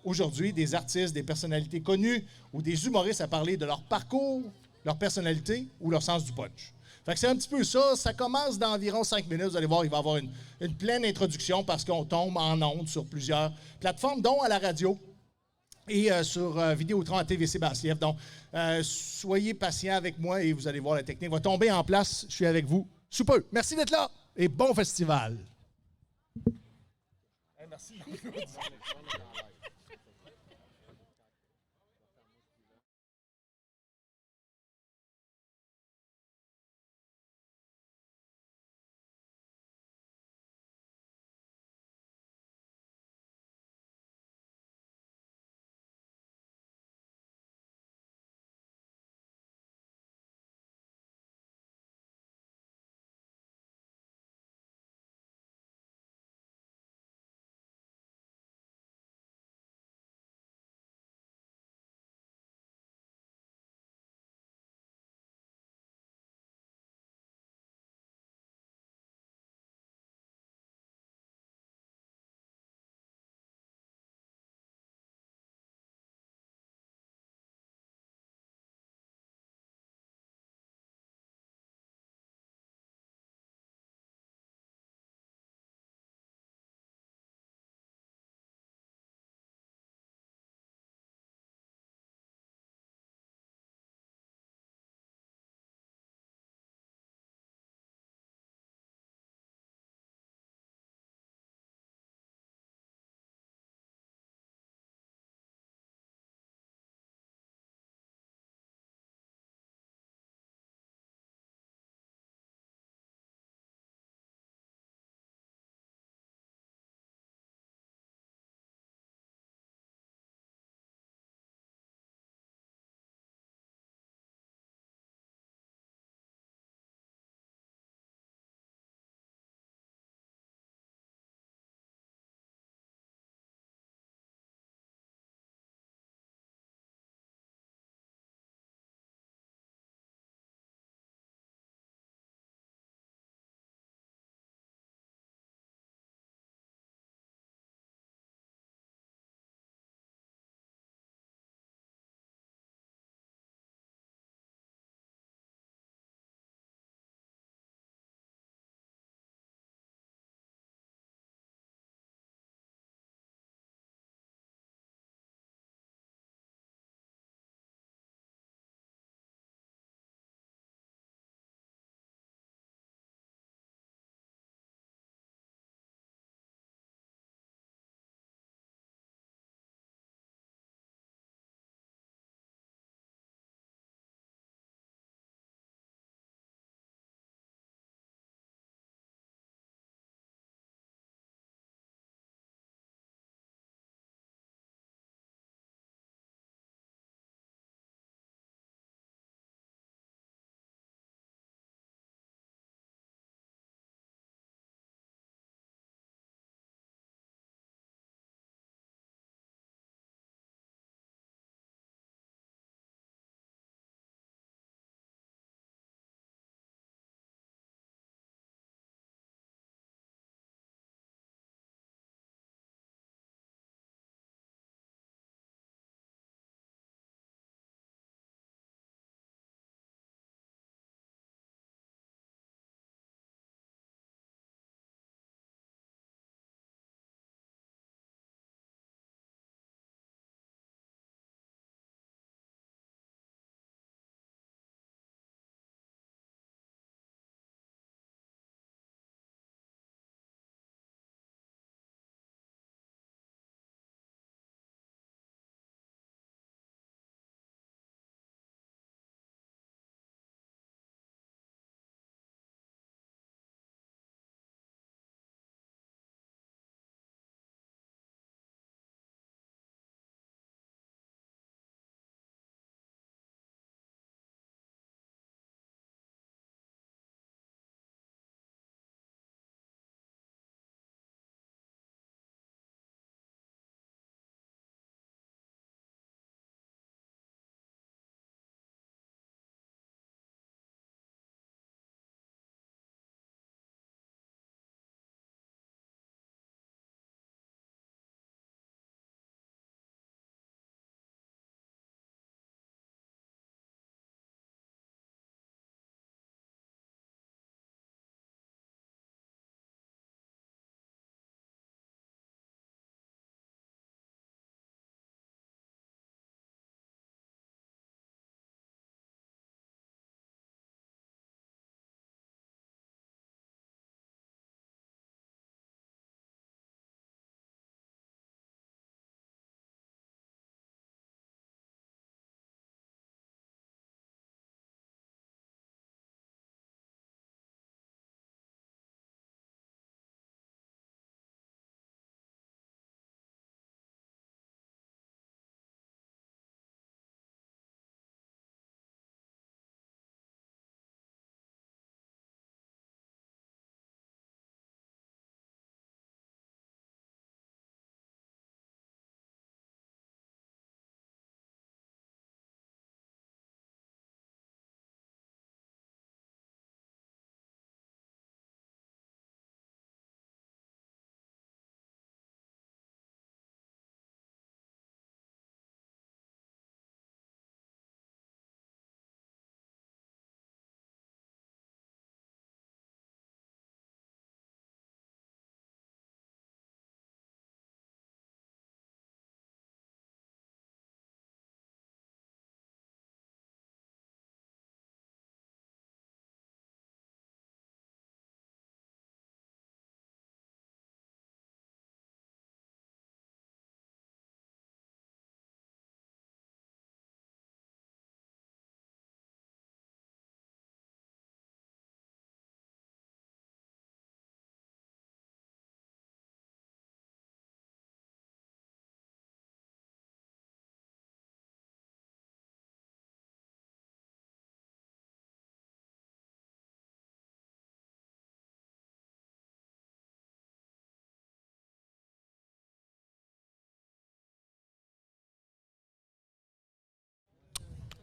aujourd'hui des artistes, des personnalités connues ou des humoristes à parler de leur parcours, leur personnalité ou leur sens du punch. Fait que c'est un petit peu ça. Ça commence dans environ 5 minutes. Vous allez voir, il va y avoir une pleine introduction parce qu'on tombe en ondes sur plusieurs plateformes, dont à la radio et sur Vidéotron à TVC Basse-Lièvre. Donc, soyez patients avec moi et vous allez voir, la technique va tomber en place. Je suis avec vous sous peu. Merci d'être là et bon festival. Merci.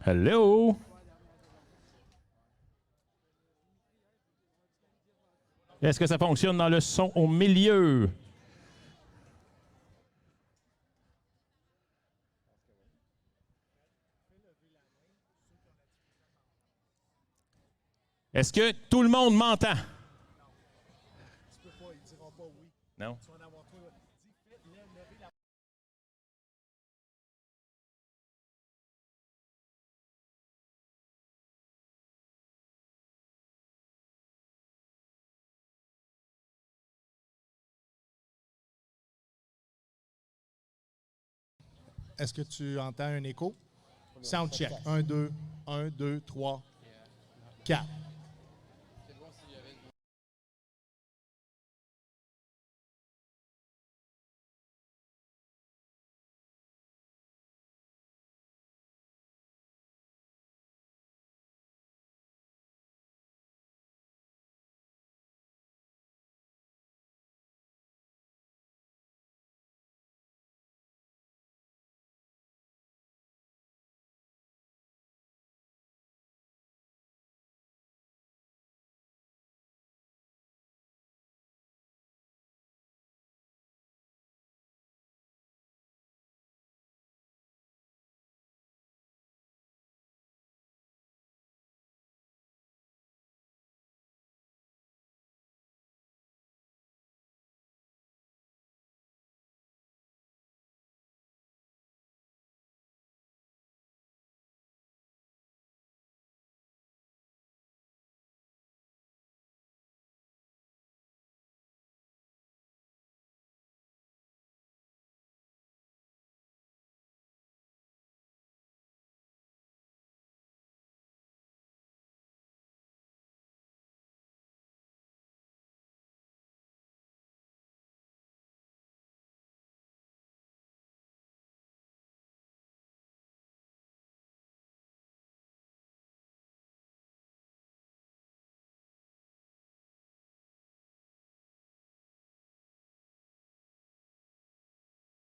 Hello! Est-ce que ça fonctionne dans le son au milieu? Est-ce que tout le monde m'entend? Non? Est-ce que tu entends un écho? Sound check. 1, 2, 1, 2, 3, 4.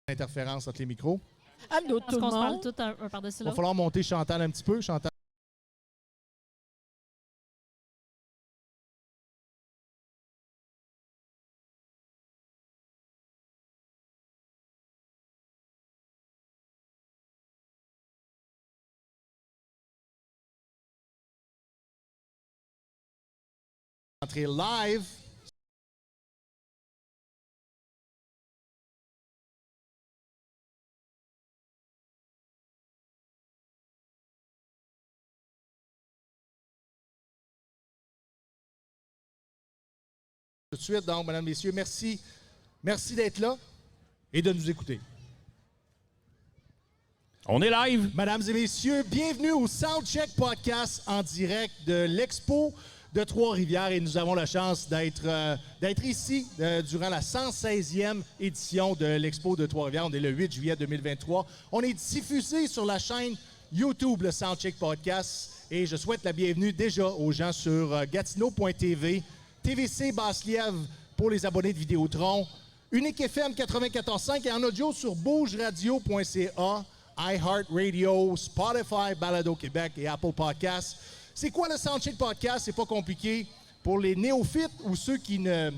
Interférence entre les micros. Allô, tout Parce le qu'on se parle monde. tout un par-dessus Il va l'autre. falloir monter Chantal un petit peu. Chantal. Entrée live. Tout de suite, donc, mesdames, messieurs, merci. Merci d'être là et de nous écouter. On est live! Mesdames et messieurs, bienvenue au Soundcheck Podcast en direct de l'Expo de Trois-Rivières et nous avons la chance d'être ici durant la 116e édition de l'Expo de Trois-Rivières. On est le 8 juillet 2023. On est diffusé sur la chaîne YouTube, le Soundcheck Podcast, et je souhaite la bienvenue déjà aux gens sur Gatineau.tv, TVC Basse-Lièvre pour les abonnés de Vidéotron, Unique FM 94.5 et en audio sur bougeradio.ca, iHeartRadio, Spotify, Balado Québec et Apple Podcasts. C'est quoi le Soundcheck Podcast? C'est pas compliqué. Pour les néophytes ou ceux qui ne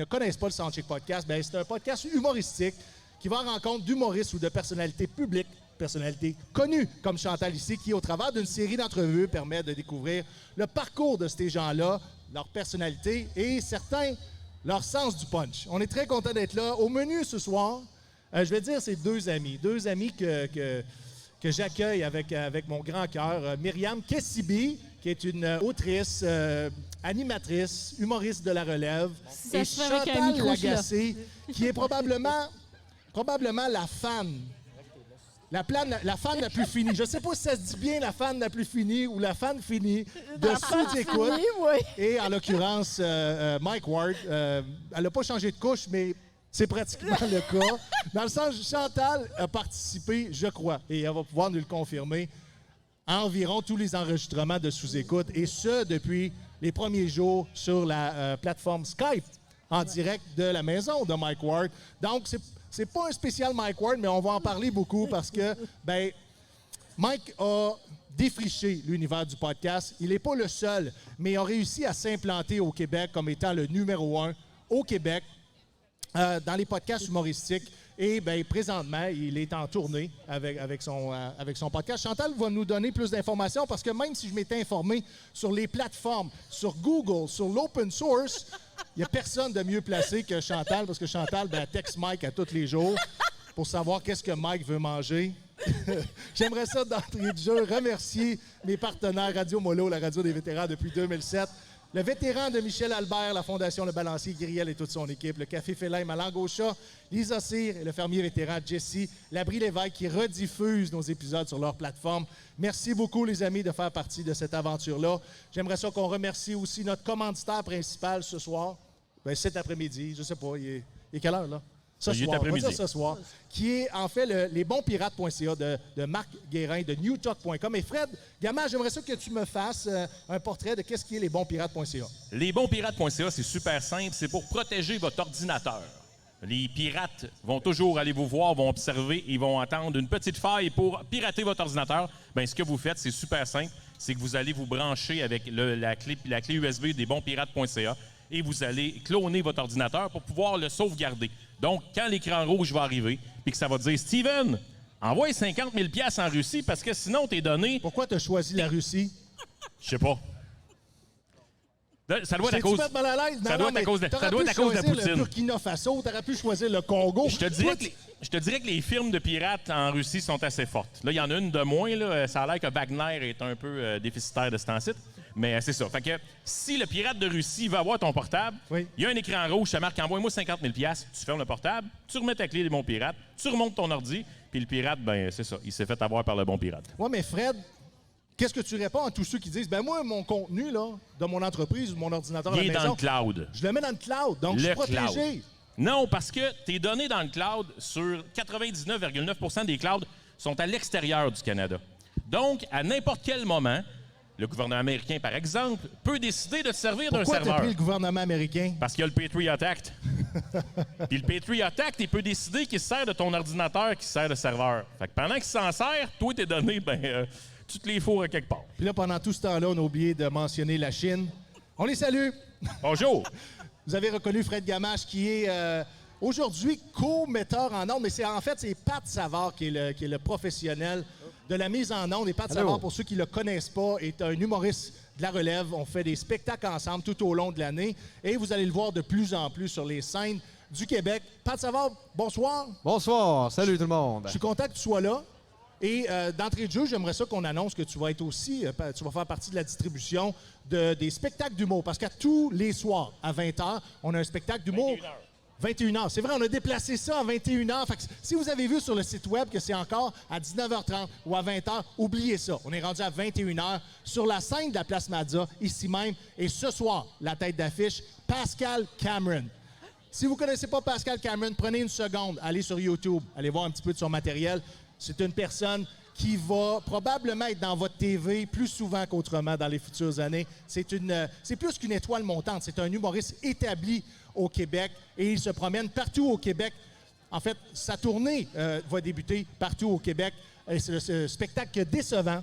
connaissent pas le Soundcheck Podcast, ben c'est un podcast humoristique qui va à la rencontre d'humoristes ou de personnalités publiques, personnalités connues comme Chantal ici, qui, au travers d'une série d'entrevues, permet de découvrir le parcours de ces gens-là, leur personnalité et certains, leur sens du punch. On est très content d'être là. Au menu ce soir, je vais dire c'est deux amis que j'accueille avec mon grand cœur. Myriam Kessibi, qui est une autrice, animatrice, humoriste de la relève, Ça et se fait avec un Chantal micro, je suis là. Lagacé, qui est probablement la fan. La fan la plus finie. Je ne sais pas si ça se dit bien la fan la plus finie ou la fan finie de Sous-Écoute. Oui, oui. Et en l'occurrence, Mike Ward, elle n'a pas changé de couche, mais c'est pratiquement le cas. Dans le sens, Chantal a participé, je crois, et elle va pouvoir nous le confirmer, à environ tous les enregistrements de Sous-Écoute, et ce, depuis les premiers jours sur la plateforme Skype, en direct de la maison de Mike Ward. Donc, c'est pas un spécial Mike Ward, mais on va en parler beaucoup parce que, ben, Mike a défriché l'univers du podcast. Il n'est pas le seul, mais il a réussi à s'implanter au Québec comme étant le numéro 1 au Québec dans les podcasts humoristiques. Et bien, présentement, il est en tournée avec son podcast. Chantal va nous donner plus d'informations parce que même si je m'étais informé sur les plateformes, sur Google, sur l'open source, il n'y a personne de mieux placé que Chantal parce que Chantal texte Mike à tous les jours pour savoir qu'est-ce que Mike veut manger. J'aimerais ça, d'entrée de jeu, remercier mes partenaires Radio Molo, la radio des vétérans depuis 2007. Le vétéran de Michel Albert, la Fondation Le Balancier, Guiriel et toute son équipe, le Café Félin, Malangocha, Lisa Cyr et le fermier vétéran Jesse, l'Abri Lévesque qui rediffuse nos épisodes sur leur plateforme. Merci beaucoup, les amis, de faire partie de cette aventure-là. J'aimerais ça qu'on remercie aussi notre commanditaire principal ce soir, cet après-midi, je sais pas, il est quelle heure, là? Ce soir, on va dire ce soir, qui est en fait lesbonspirates.ca de Marc Guérin de newtalk.com. Et Fred Gama, j'aimerais ça que tu me fasses un portrait de qu'est-ce qui est lesbonspirates.ca. Lesbonspirates.ca, c'est super simple, c'est pour protéger votre ordinateur. Les pirates vont toujours aller vous voir, vont observer, ils vont attendre une petite faille pour pirater votre ordinateur. Bien, ce que vous faites, c'est super simple, c'est que vous allez vous brancher avec la clé USB des bonspirates.ca et vous allez cloner votre ordinateur pour pouvoir le sauvegarder. Donc, quand l'écran rouge va arriver, puis que ça va te dire « Steven, envoie 50 000 $ en Russie parce que sinon tes données... » Pourquoi tu as choisi la Russie? Je sais pas. Ça doit être à cause... mal à l'aise? Ça doit être à cause de la Poutine. Le Burkina Faso, t'aurais pu choisir le Congo. Je te dirais que les firmes de pirates en Russie sont assez fortes. Là, il y en a une de moins. Là. Ça a l'air que Wagner est un peu déficitaire de ce temps-ci. Mais c'est ça. Fait que si le pirate de Russie va avoir ton portable, il y a un écran rouge, ça marque « Envoie-moi 50 000 $. Tu fermes le portable, tu remets ta clé des bons pirates, tu remontes ton ordi, puis le pirate, ben c'est ça, il s'est fait avoir par le bon pirate. Ouais, mais Fred, qu'est-ce que tu réponds à tous ceux qui disent « Ben moi, mon contenu là, de mon entreprise ou mon ordinateur à la maison... » Il est dans le cloud. Je le mets dans le cloud, donc je suis protégé. Non, parce que tes données dans le cloud, sur 99,9 % des clouds, sont à l'extérieur du Canada. Donc, à n'importe quel moment... Le gouvernement américain, par exemple, peut décider de te servir d'un serveur. Pourquoi t'as pris le gouvernement américain? Parce qu'il y a le Patriot Act. Puis le Patriot Act, il peut décider qu'il se sert de ton ordinateur, qu'il se sert de serveur. Fait que pendant qu'il s'en sert, toi, tes données, tu te les fourres à quelque part. Puis là, pendant tout ce temps-là, on a oublié de mentionner la Chine. On les salue! Bonjour! Vous avez reconnu Fred Gamache, qui est aujourd'hui co-metteur en ondes, mais c'est Pat Savard qui est le professionnel de la mise en onde. Et Pat Savard, pour ceux qui ne le connaissent pas, est un humoriste de la relève. On fait des spectacles ensemble tout au long de l'année et vous allez le voir de plus en plus sur les scènes du Québec. Pat Savard, bonsoir. Bonsoir. Salut tout le monde. Je suis content que tu sois là. Et d'entrée de jeu, j'aimerais ça qu'on annonce que tu vas être aussi, tu vas faire partie de la distribution des spectacles d'humour. Parce qu'à tous les soirs, à 20h, on a un spectacle d'humour. 21h. C'est vrai, on a déplacé ça à 21h. Fait que si vous avez vu sur le site web que c'est encore à 19h30 ou à 20h, oubliez ça. On est rendu à 21h sur la scène de la Place Mazza, ici même. Et ce soir, la tête d'affiche, Pascal Cameron. Si vous ne connaissez pas Pascal Cameron, prenez une seconde, allez sur YouTube, allez voir un petit peu de son matériel. C'est une personne qui va probablement être dans votre TV plus souvent qu'autrement dans les futures années. C'est plus qu'une étoile montante. C'est un humoriste établi au Québec et il se promène partout au Québec. En fait, sa tournée va débuter partout au Québec. C'est le spectacle décevant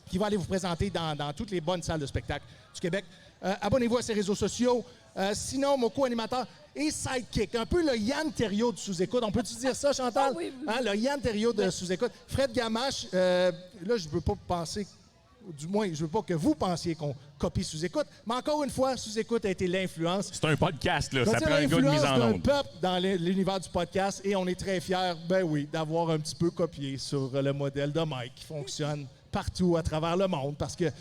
qui va aller vous présenter dans toutes les bonnes salles de spectacle du Québec. Abonnez-vous à ses réseaux sociaux. Sinon, mon co-animateur et sidekick, un peu le Yann Terriot de Sous-Écoute. On peut-tu dire ça, Chantal? Oui. Hein, le Yann Terriot de Sous-Écoute. Fred Gamache, là, je veux pas penser, du moins, je veux pas que vous pensiez qu'on copie Sous-Écoute, mais encore une fois, Sous-Écoute a été l'influence. C'est un podcast, là. Ça prend un gars de mise en d'un onde. peuple dans l'univers du podcast et on est très fiers, d'avoir un petit peu copié sur le modèle de Mike qui fonctionne partout à travers le monde parce que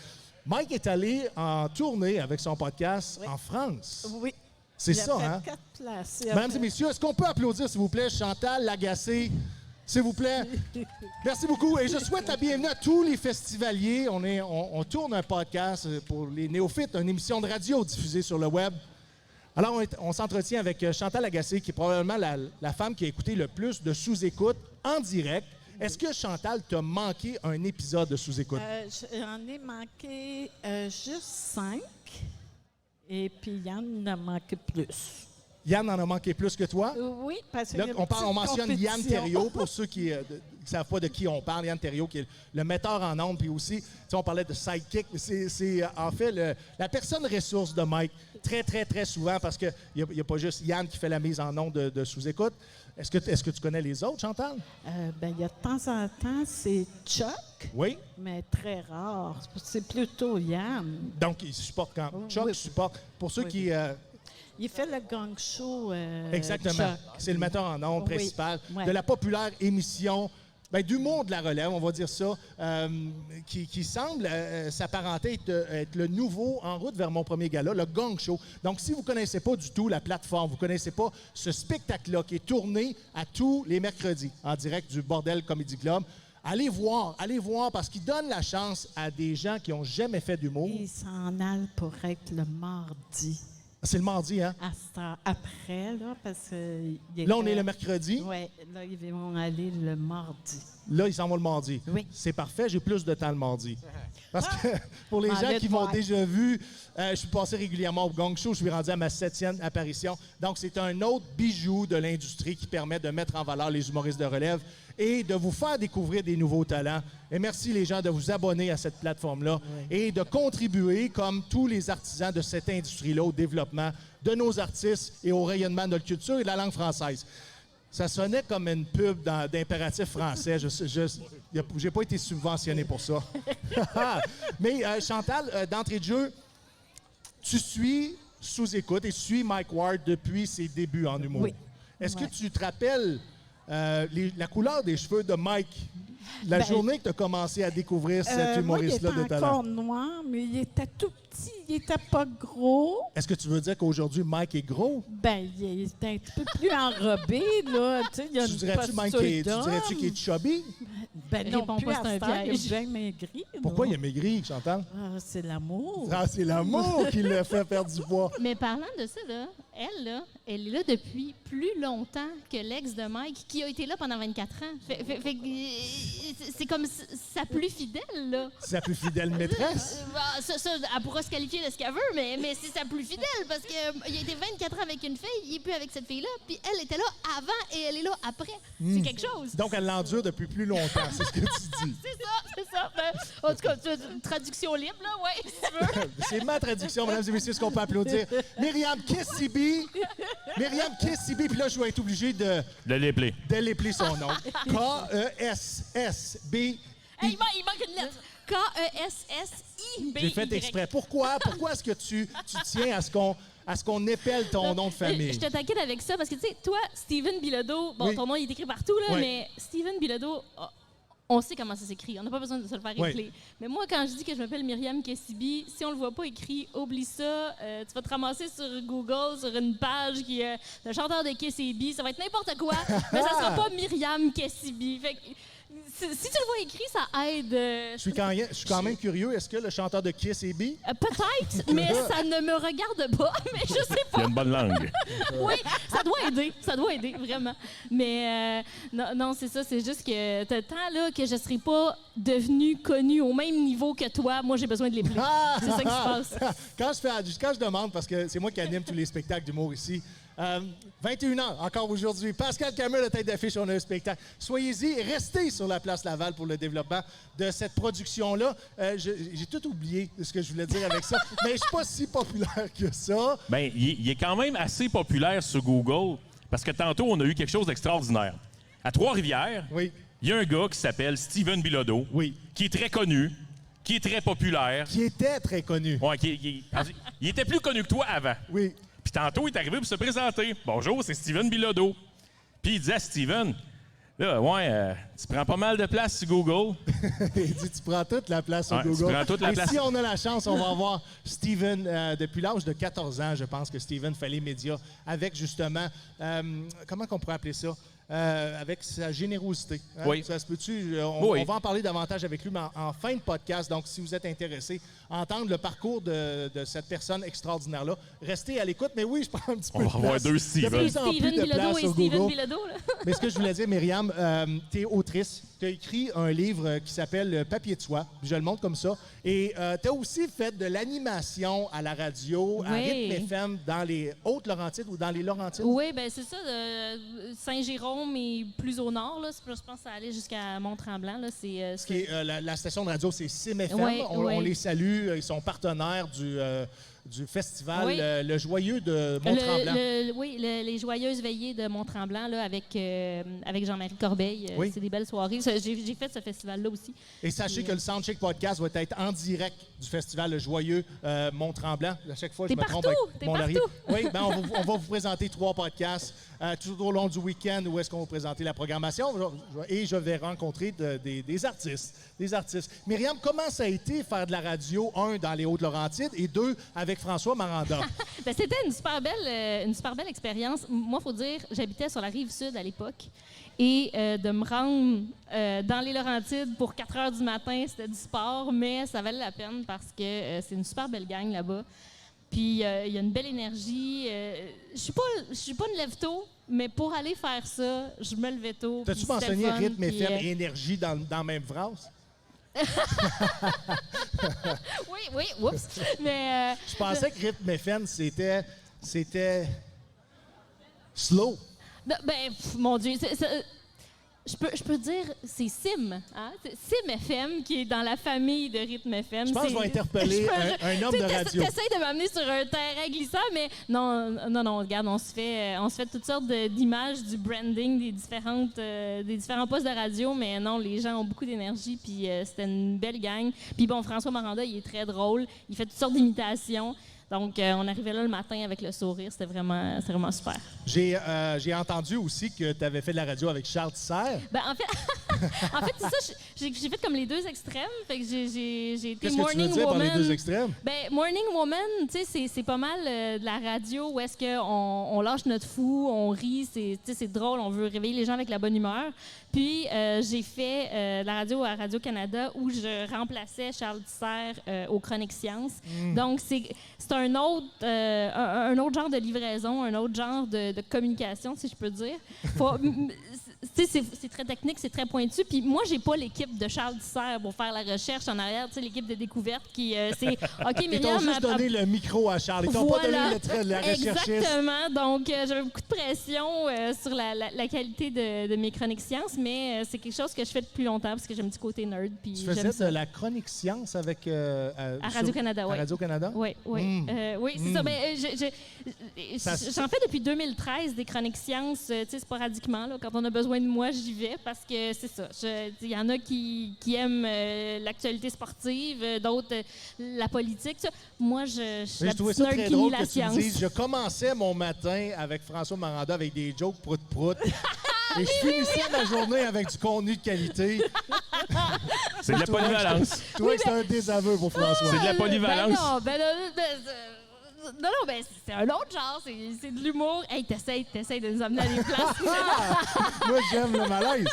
Mike est allé en tournée avec son podcast en France. Oui. C'est ça, hein? 4 places. Mesdames et messieurs, est-ce qu'on peut applaudir, s'il vous plaît, Chantal Lagacé, s'il vous plaît? Merci beaucoup. Et je souhaite la bienvenue à tous les festivaliers. On tourne un podcast pour les néophytes, une émission de radio diffusée sur le web. Alors, on s'entretient avec Chantal Lagacé, qui est probablement la femme qui a écouté le plus de Sous-Écoute en direct. Est-ce que, Chantal, t'as manqué un épisode de Sous-Écoute? J'en ai manqué juste 5. Et puis Yann en a manqué plus. Yann en a manqué plus que toi? Oui, parce que là, on mentionne Yann Terriot pour ceux qui savent pas de qui on parle, Yann Terriot, qui est le metteur en ondes, puis aussi, tu sais, on parlait de sidekick, mais c'est en fait la personne ressource de Mike, très, très, très souvent, parce qu'il n'y a pas juste Yann qui fait la mise en ondes de sous-écoute. Est-ce que tu connais les autres, Chantal? Il y a de temps en temps, c'est Chuck, Oui. mais très rare. C'est plutôt Yann. Donc, il supporte quand Chuck Oui. supporte. Pour ceux Oui. qui... Il fait le gang show. exactement. Chuck. C'est le metteur en ondes Oui. principal Ouais. de la populaire émission d'humour de la relève, on va dire ça, qui semble s'apparenter être le nouveau en route vers mon premier gala, le Gang Show. Donc, si vous ne connaissez pas du tout la plateforme, vous ne connaissez pas ce spectacle-là qui est tourné à tous les mercredis en direct du Bordel Comedy Club, allez voir parce qu'il donne la chance à des gens qui n'ont jamais fait d'humour. Il s'en allent pour être le mardi. C'est le mardi, hein? À cette heure après, là, parce que... Là, on est le mercredi. Oui, là, ils vont aller le mardi. Là, ils s'en vont le mardi. Oui. C'est parfait, j'ai plus de temps le mardi. Parce que pour les gens Allez qui te m'ont voir. déjà vu, je suis passé régulièrement au Gang Show. Je suis rendu à ma 7e apparition. Donc, c'est un autre bijou de l'industrie qui permet de mettre en valeur les humoristes de relève et de vous faire découvrir des nouveaux talents. Et merci les gens de vous abonner à cette plateforme-là et de contribuer, comme tous les artisans de cette industrie-là, au développement de nos artistes et au rayonnement de notre culture et de la langue française. Ça sonnait comme une pub d'impératif français. J'ai pas été subventionné pour ça. Mais Chantal, d'entrée de jeu, tu suis Sous-écoute et tu suis Mike Ward depuis ses débuts en humour. Oui. Est-ce Ouais. que tu te rappelles la couleur des cheveux de Mike la journée que tu as commencé à découvrir cet humoriste-là moi, de il était talent? encore noir, mais il était tout petit, il était pas gros. Est-ce que tu veux dire qu'aujourd'hui, Mike est gros? Il était un petit peu plus enrobé, là. Tu sais, il y a Tu une dirais-tu, Mike, posture tu dirais-tu qu'il est chubby? non Réponds plus, pas, à c'est un cette heure, il est piège. bien maigri. Pourquoi non? il a maigri, Chantal? Ah, c'est l'amour. Ah, c'est l'amour qui l'a fait perdre du poids. Mais parlant de ça, là, elle est là depuis plus longtemps que l'ex de Mike, qui a été là pendant 24 ans. Fait que, c'est comme sa plus fidèle, là. C'est sa plus fidèle maîtresse. Ça, elle pourra se qualifier de ce qu'elle veut, mais c'est sa plus fidèle, parce qu'il a été 24 ans avec une fille, il est plus avec cette fille-là, puis elle était là avant et elle est là après. C'est quelque chose. Donc, elle l'endure depuis plus longtemps, c'est ce que tu dis. C'est ça. En tout cas, tu as une traduction libre, là, ouais, si tu veux. C'est ma traduction, mesdames et messieurs, ce qu'on peut applaudir. Myriam Kessibi. Myriam Kessibi, puis là, je vais être obligé de l'épeler. l'épeler son nom. K-E-S-S-B. Hey, il manque une lettre. K-E-S-S-I-B. J'ai fait exprès. Pourquoi est-ce que tu tiens à ce qu'on épelle ton nom de famille? Je te taquine avec ça parce que, tu sais, toi, Steven Bilodeau, bon, Oui. ton nom il est écrit partout, là, Oui. mais Steven Bilodeau, on sait comment ça s'écrit. On n'a pas besoin de se le faire Oui. épeler. Mais moi, quand je dis que je m'appelle Myriam Kessibi, si on le voit pas écrit, oublie ça. Tu vas te ramasser sur Google, sur une page qui est le chanteur de Kessibi. Ça va être n'importe quoi, mais ça sera pas Myriam Kessibi. Fait que, si tu le vois écrit, ça aide. Je suis quand même curieux. Est-ce que le chanteur de Kiss est bi? Peut-être, mais ça ne me regarde pas. Mais je sais Il pas. a une bonne langue. Oui, ça doit aider, vraiment. Mais non, c'est ça, c'est juste que t'as le temps là, que je ne serai pas devenue connue au même niveau que toi. Moi, j'ai besoin de les plus. C'est ça qui se passe. Quand je demande, parce que c'est moi qui anime tous les spectacles d'humour ici, 21 ans, encore aujourd'hui. Pascal Camus, la tête d'affiche, on a un spectacle. Soyez-y, restez sur la place Laval pour le développement de cette production-là. J'ai tout oublié de ce que je voulais dire avec ça, mais je suis pas si populaire que ça. Bien, il est quand même assez populaire sur Google parce que tantôt, on a eu quelque chose d'extraordinaire. À Trois-Rivières, Oui. il y a un gars qui s'appelle Steven Bilodeau, Oui. qui est très connu, qui est très populaire. Qui était très connu. Ouais, il était plus connu que toi avant. Oui. Puis tantôt, il est arrivé pour se présenter. Bonjour, c'est Steven Bilodeau. Puis il disait à Steven, là, tu prends pas mal de place sur Google. Il dit, tu prends toute la place sur Ouais, tu Google. prends toute la Et place. si on a la chance, on va avoir Steven, depuis l'âge de 14 ans, je pense que Steven fait les médias avec justement, comment qu'on pourrait appeler ça? Avec sa générosité. Hein? Oui. Ça se peut-tu? Oui. On va en parler davantage avec lui, mais en fin de podcast. Donc, si vous êtes intéressé à entendre le parcours de cette personne extraordinaire-là, restez à l'écoute. Mais oui, je prends un petit peu On de va avoir place. deux De Steven. plus en plus Steven de Bilodeau place et sur Steven Google. Bilodeau, là. Mais ce que je voulais dire, Myriam, tu es autrice. Tu as écrit un livre qui s'appelle Papier de soie. Je le montre comme ça. Et tu as aussi fait de l'animation à la radio, à Oui. Rythme FM, dans les Hautes-Laurentides ou dans les Laurentides. Oui, ben c'est ça. Saint-Jérôme, Saint-Jérôme et plus au nord. Là. Je pense que ça allait jusqu'à Mont-Tremblant. Là. C'est, Ce qui est, la station de radio, c'est Sim FM. Ouais, on les salue. Ils sont partenaires du festival Oui. Le Joyeux de Mont-Tremblant. Les joyeuses veillées de Mont-Tremblant là, avec Jean-Marie Corbeil. Oui. C'est des belles soirées. J'ai fait ce festival-là aussi. Et sachez que le Soundcheck Podcast va être en direct du festival Le Joyeux Mont-Tremblant. À chaque fois, je T'es me trompe partout! avec T'es mon laurier. partout! Oui, ben on va vous présenter 3 podcasts tout au long du week-end où est-ce qu'on va présenter la programmation. Et je vais rencontrer des artistes. Myriam, comment ça a été faire de la radio, 1, dans les Hautes-Laurentides et 2, avec François Maranda? Ben, c'était une super belle expérience. Moi, il faut dire, j'habitais sur la rive sud à l'époque. Et de me rendre dans les Laurentides pour 4 heures du matin, c'était du sport, mais ça valait la peine parce que c'est une super belle gang là-bas. Puis il y a une belle énergie. Je suis pas une lève-tôt, mais pour aller faire ça, je me levais tôt. T'as-tu puis c'était le mentionné fun, rythme puis, FM et énergie dans la même phrase? Oui, oups. Mais Je pensais que rythme FM, c'était slow. ben, mon Dieu, je peux dire, c'est Sim. Hein? C'est Sim FM qui est dans la famille de Rythme FM. Je pense que je vais interpeller un homme de radio. T'essayes de m'amener sur un terrain glissant, mais non, regarde, on se fait toutes sortes d'images, du branding des différents postes de radio, mais non, les gens ont beaucoup d'énergie, puis c'était une belle gang. Puis bon, François Maranda, il est très drôle, il fait toutes sortes d'imitations. Donc, on arrivait là le matin avec le sourire. C'était vraiment super. J'ai entendu aussi que tu avais fait de la radio avec Charles Tisser. Ben, en fait, c'est ça. J'ai fait comme les 2 extrêmes. Fait que j'ai été Qu'est-ce que tu veux Morning dire Woman. par les 2 extrêmes? Ben, Morning Woman, tu sais, c'est pas mal de la radio où est-ce qu'on lâche notre fou, on rit, c'est drôle, on veut réveiller les gens avec la bonne humeur. Puis, j'ai fait de la radio à Radio-Canada où je remplaçais Charles Tisser aux Chroniques Sciences. Donc, c'est un autre genre de livraison, un autre genre de communication, si je peux dire. C'est très technique, c'est très pointu. Puis moi, j'ai pas l'équipe de Charles Tisser pour faire la recherche en arrière. L'équipe de découverte qui, c'est OK, Ils Myriam... t'ont juste donné le micro à Charles. Ils t'ont pas donné le trait de la recherchiste. Exactement. Donc, j'avais beaucoup de pression sur la qualité de mes chroniques sciences, mais c'est quelque chose que je fais depuis longtemps parce que j'ai un petit côté nerd. Puis Tu faisais de la chronique science avec... à Radio-Canada, oui. À Radio-Canada? Oui. Oui, c'est ça. Ben, j'en fais depuis 2013 des chroniques sciences, sporadiquement. Là, quand on a besoin de moi, j'y vais parce que c'est ça. Il y en a qui aiment l'actualité sportive, d'autres la politique. Ça. Moi, je suis la petite nerd qui lit la science. Tu me dises, je commençais mon matin avec François Maranda avec des jokes prout-prout. Et je finissais ma journée avec du contenu de qualité. C'est de la polyvalence. Toi, c'est un désaveu pour François. C'est de la polyvalence. Non, c'est un autre genre, c'est de l'humour. Hey, t'essayes de nous amener à des places. Moi, j'aime le malaise.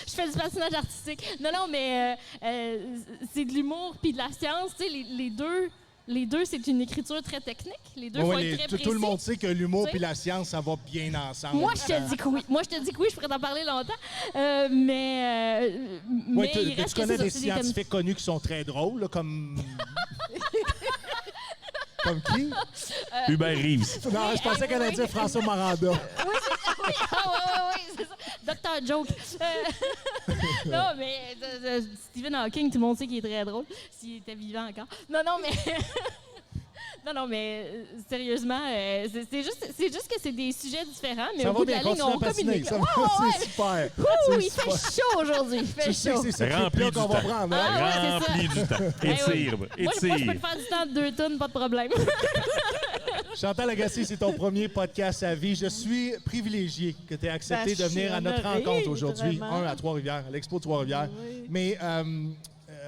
Je fais du patinage artistique. Non, mais c'est de l'humour puis de la science. Tu sais, les deux, c'est une écriture très technique. Les deux, faut être très précis. Tout le monde sait que l'humour et la science, ça va bien ensemble. Moi, je te dis que oui. Je pourrais t'en parler longtemps. Mais il reste tu connais que des scientifiques connus qui sont très drôles, là, comme... Comme qui? Hubert Reeves. Non, je pensais qu'elle allait dire François Maranda. Oui, c'est ça. Dr. Joke. Non, mais Stephen Hawking, tout le monde sait qu'il est très drôle, s'il était vivant encore. Non, mais sérieusement, c'est juste que c'est des sujets différents, mais ça au bout de la ligne, on communique. C'est super. Il fait chaud aujourd'hui. Il fait chaud. C'est rempli ce du qu'on va temps. prendre. Hein? Rempli du temps. Étire. Moi, je peux te faire du temps de 2 tonnes, pas de problème. Chantal Lagacé, c'est ton premier podcast à vie. Je suis privilégié que tu aies accepté de venir à notre rencontre aujourd'hui. À Trois-Rivières, à l'Expo de Trois-Rivières. Oui. Mais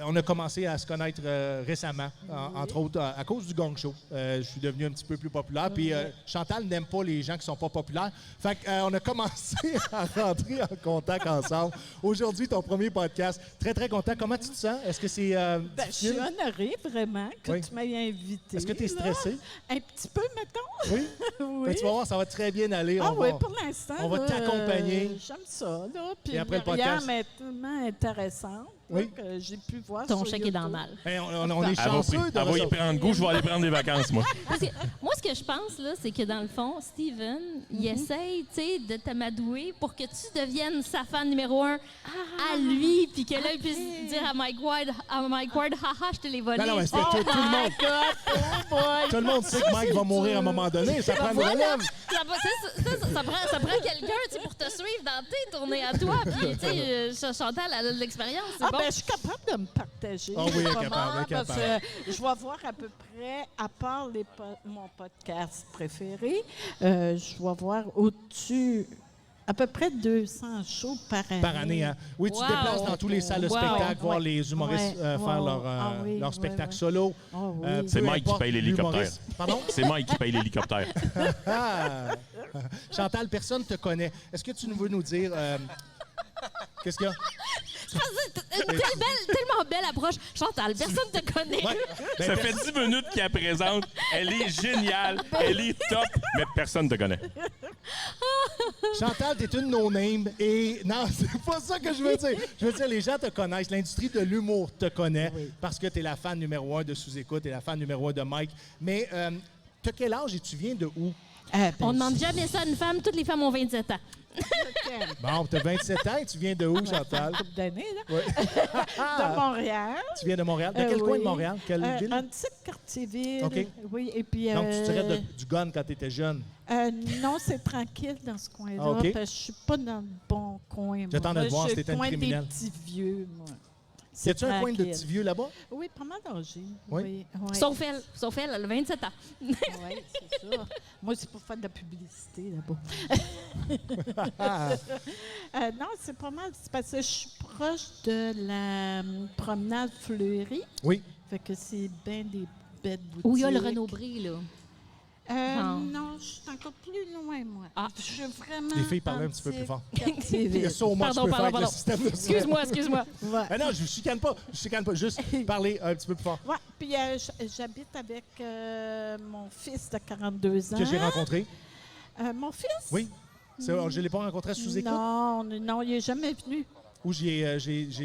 on a commencé à se connaître récemment, entre autres à cause du Gong Show. Je suis devenu un petit peu plus populaire. Puis Chantal n'aime pas les gens qui sont pas populaires. Fait qu'on a commencé à rentrer en contact ensemble. Aujourd'hui, ton premier podcast. Très, très content. Comment tu te sens? Est-ce que c'est je suis honorée, vraiment, que tu m'aies invitée. Est-ce que tu es stressée? Un petit peu, mettons. Oui? Oui. Ben, tu vas voir, ça va très bien aller. Oui, pour l'instant. On va t'accompagner. J'aime ça. Là. Puis et après Myriam le podcast. est tellement intéressante. Oui. que j'ai pu voir Ton sur chèque est dans le YouTube. mal. Hey, on est Elle chanceux de va y recevoir. prendre goût, je vais aller prendre des vacances, moi. Parce que moi, ce que je pense, là, c'est que dans le fond, Steven, il essaye, tu sais, de t'amadouer pour que tu deviennes sa fan numéro 1 à lui, puis que là, il puisse dire à Mike Ward, haha, je te l'ai volé. Non, mais c'est tout le monde. Tout le monde sait que Mike va mourir à un moment donné. Ça prend une relève. Ça prend quelqu'un, tu sais, pour te suivre dans tes tournées à toi. Puis, tu sais, Chantal, elle a de l'expérience, c'est bon. Ben, je suis capable de me partager. Ah oui, elle est Comment, capable, elle est parce capable. que je vais voir à peu près, à part mon podcast préféré, je vais voir au-dessus à peu près 200 shows par année. Par année, hein? Oui, tu te Wow. déplaces dans tous les salles de Wow. spectacle, voir Ouais. les humoristes Ouais. faire Wow. leur Oui, spectacle ouais. solo. Oh, oui. Peu C'est Mike qui importe paye l'hélicoptère. l'humoriste. Pardon? C'est Mike qui paye l'hélicoptère. Ah! Chantal, personne ne te connaît. Est-ce que tu veux nous dire... qu'est-ce qu'il y a? Tellement belle approche. Chantal, personne ne te connaît. Ouais. Ben, Ça fait 10 minutes qu'elle présente. Elle est géniale. Elle est top, mais personne ne te connaît. Chantal, t'es une no-name et... Non, c'est pas ça que je veux dire. Je veux dire, les gens te connaissent. L'industrie de l'humour te connaît parce que t'es la fan numéro 1 de Sous-Écoute, t'es la fan numéro 1 de Mike. Mais t'as quel âge et tu viens de où? On demande jamais ça à une femme. Toutes les femmes ont 27 ans. Bon, t'as 27 ans et tu viens de où, Chantal? Couple d'années, là. Oui. De Montréal. Tu viens de Montréal. De quel coin de oui. Montréal? Quelle ville? Antique-Quartier-Ville. OK. Oui, et puis... Donc, tu tirais du gun quand t'étais jeune. Non, c'est tranquille dans ce coin-là, Ah, OK. parce que je suis pas dans le bon coin. moi. J'attends de Moi, te voir je si suis t'étais le une coin criminelle. des petits vieux, moi. Y a-tu un coin de tranquille. petits vieux là-bas? Oui, pas mal âgé. Oui? Oui, oui. Sauf elle a 27 ans. Oui, c'est ça. Moi, c'est pour faire de la publicité là-bas. Non, c'est pas mal. C'est parce que je suis proche de la promenade Fleury. Oui. Fait que c'est bien des belles boutiques. Où il y a le Renaud-Bré, là. Non. Non, je suis encore plus loin, moi. Ah. Je suis vraiment. Les filles parlaient un petit peu plus fort. Il y a Quartier-Ville. so much Pardon, que je peux faire avec pardon. le système de son. Excuse-moi. Ouais. Ah non, je ne chicane pas. Je chicane pas. Juste parler un petit peu plus fort. Ouais, puis j'habite avec mon fils de 42 ans. Que j'ai rencontré. Mon fils? Oui. Je ne l'ai pas rencontré sous écoute. Non, non, il n'est jamais venu. Ou j'ai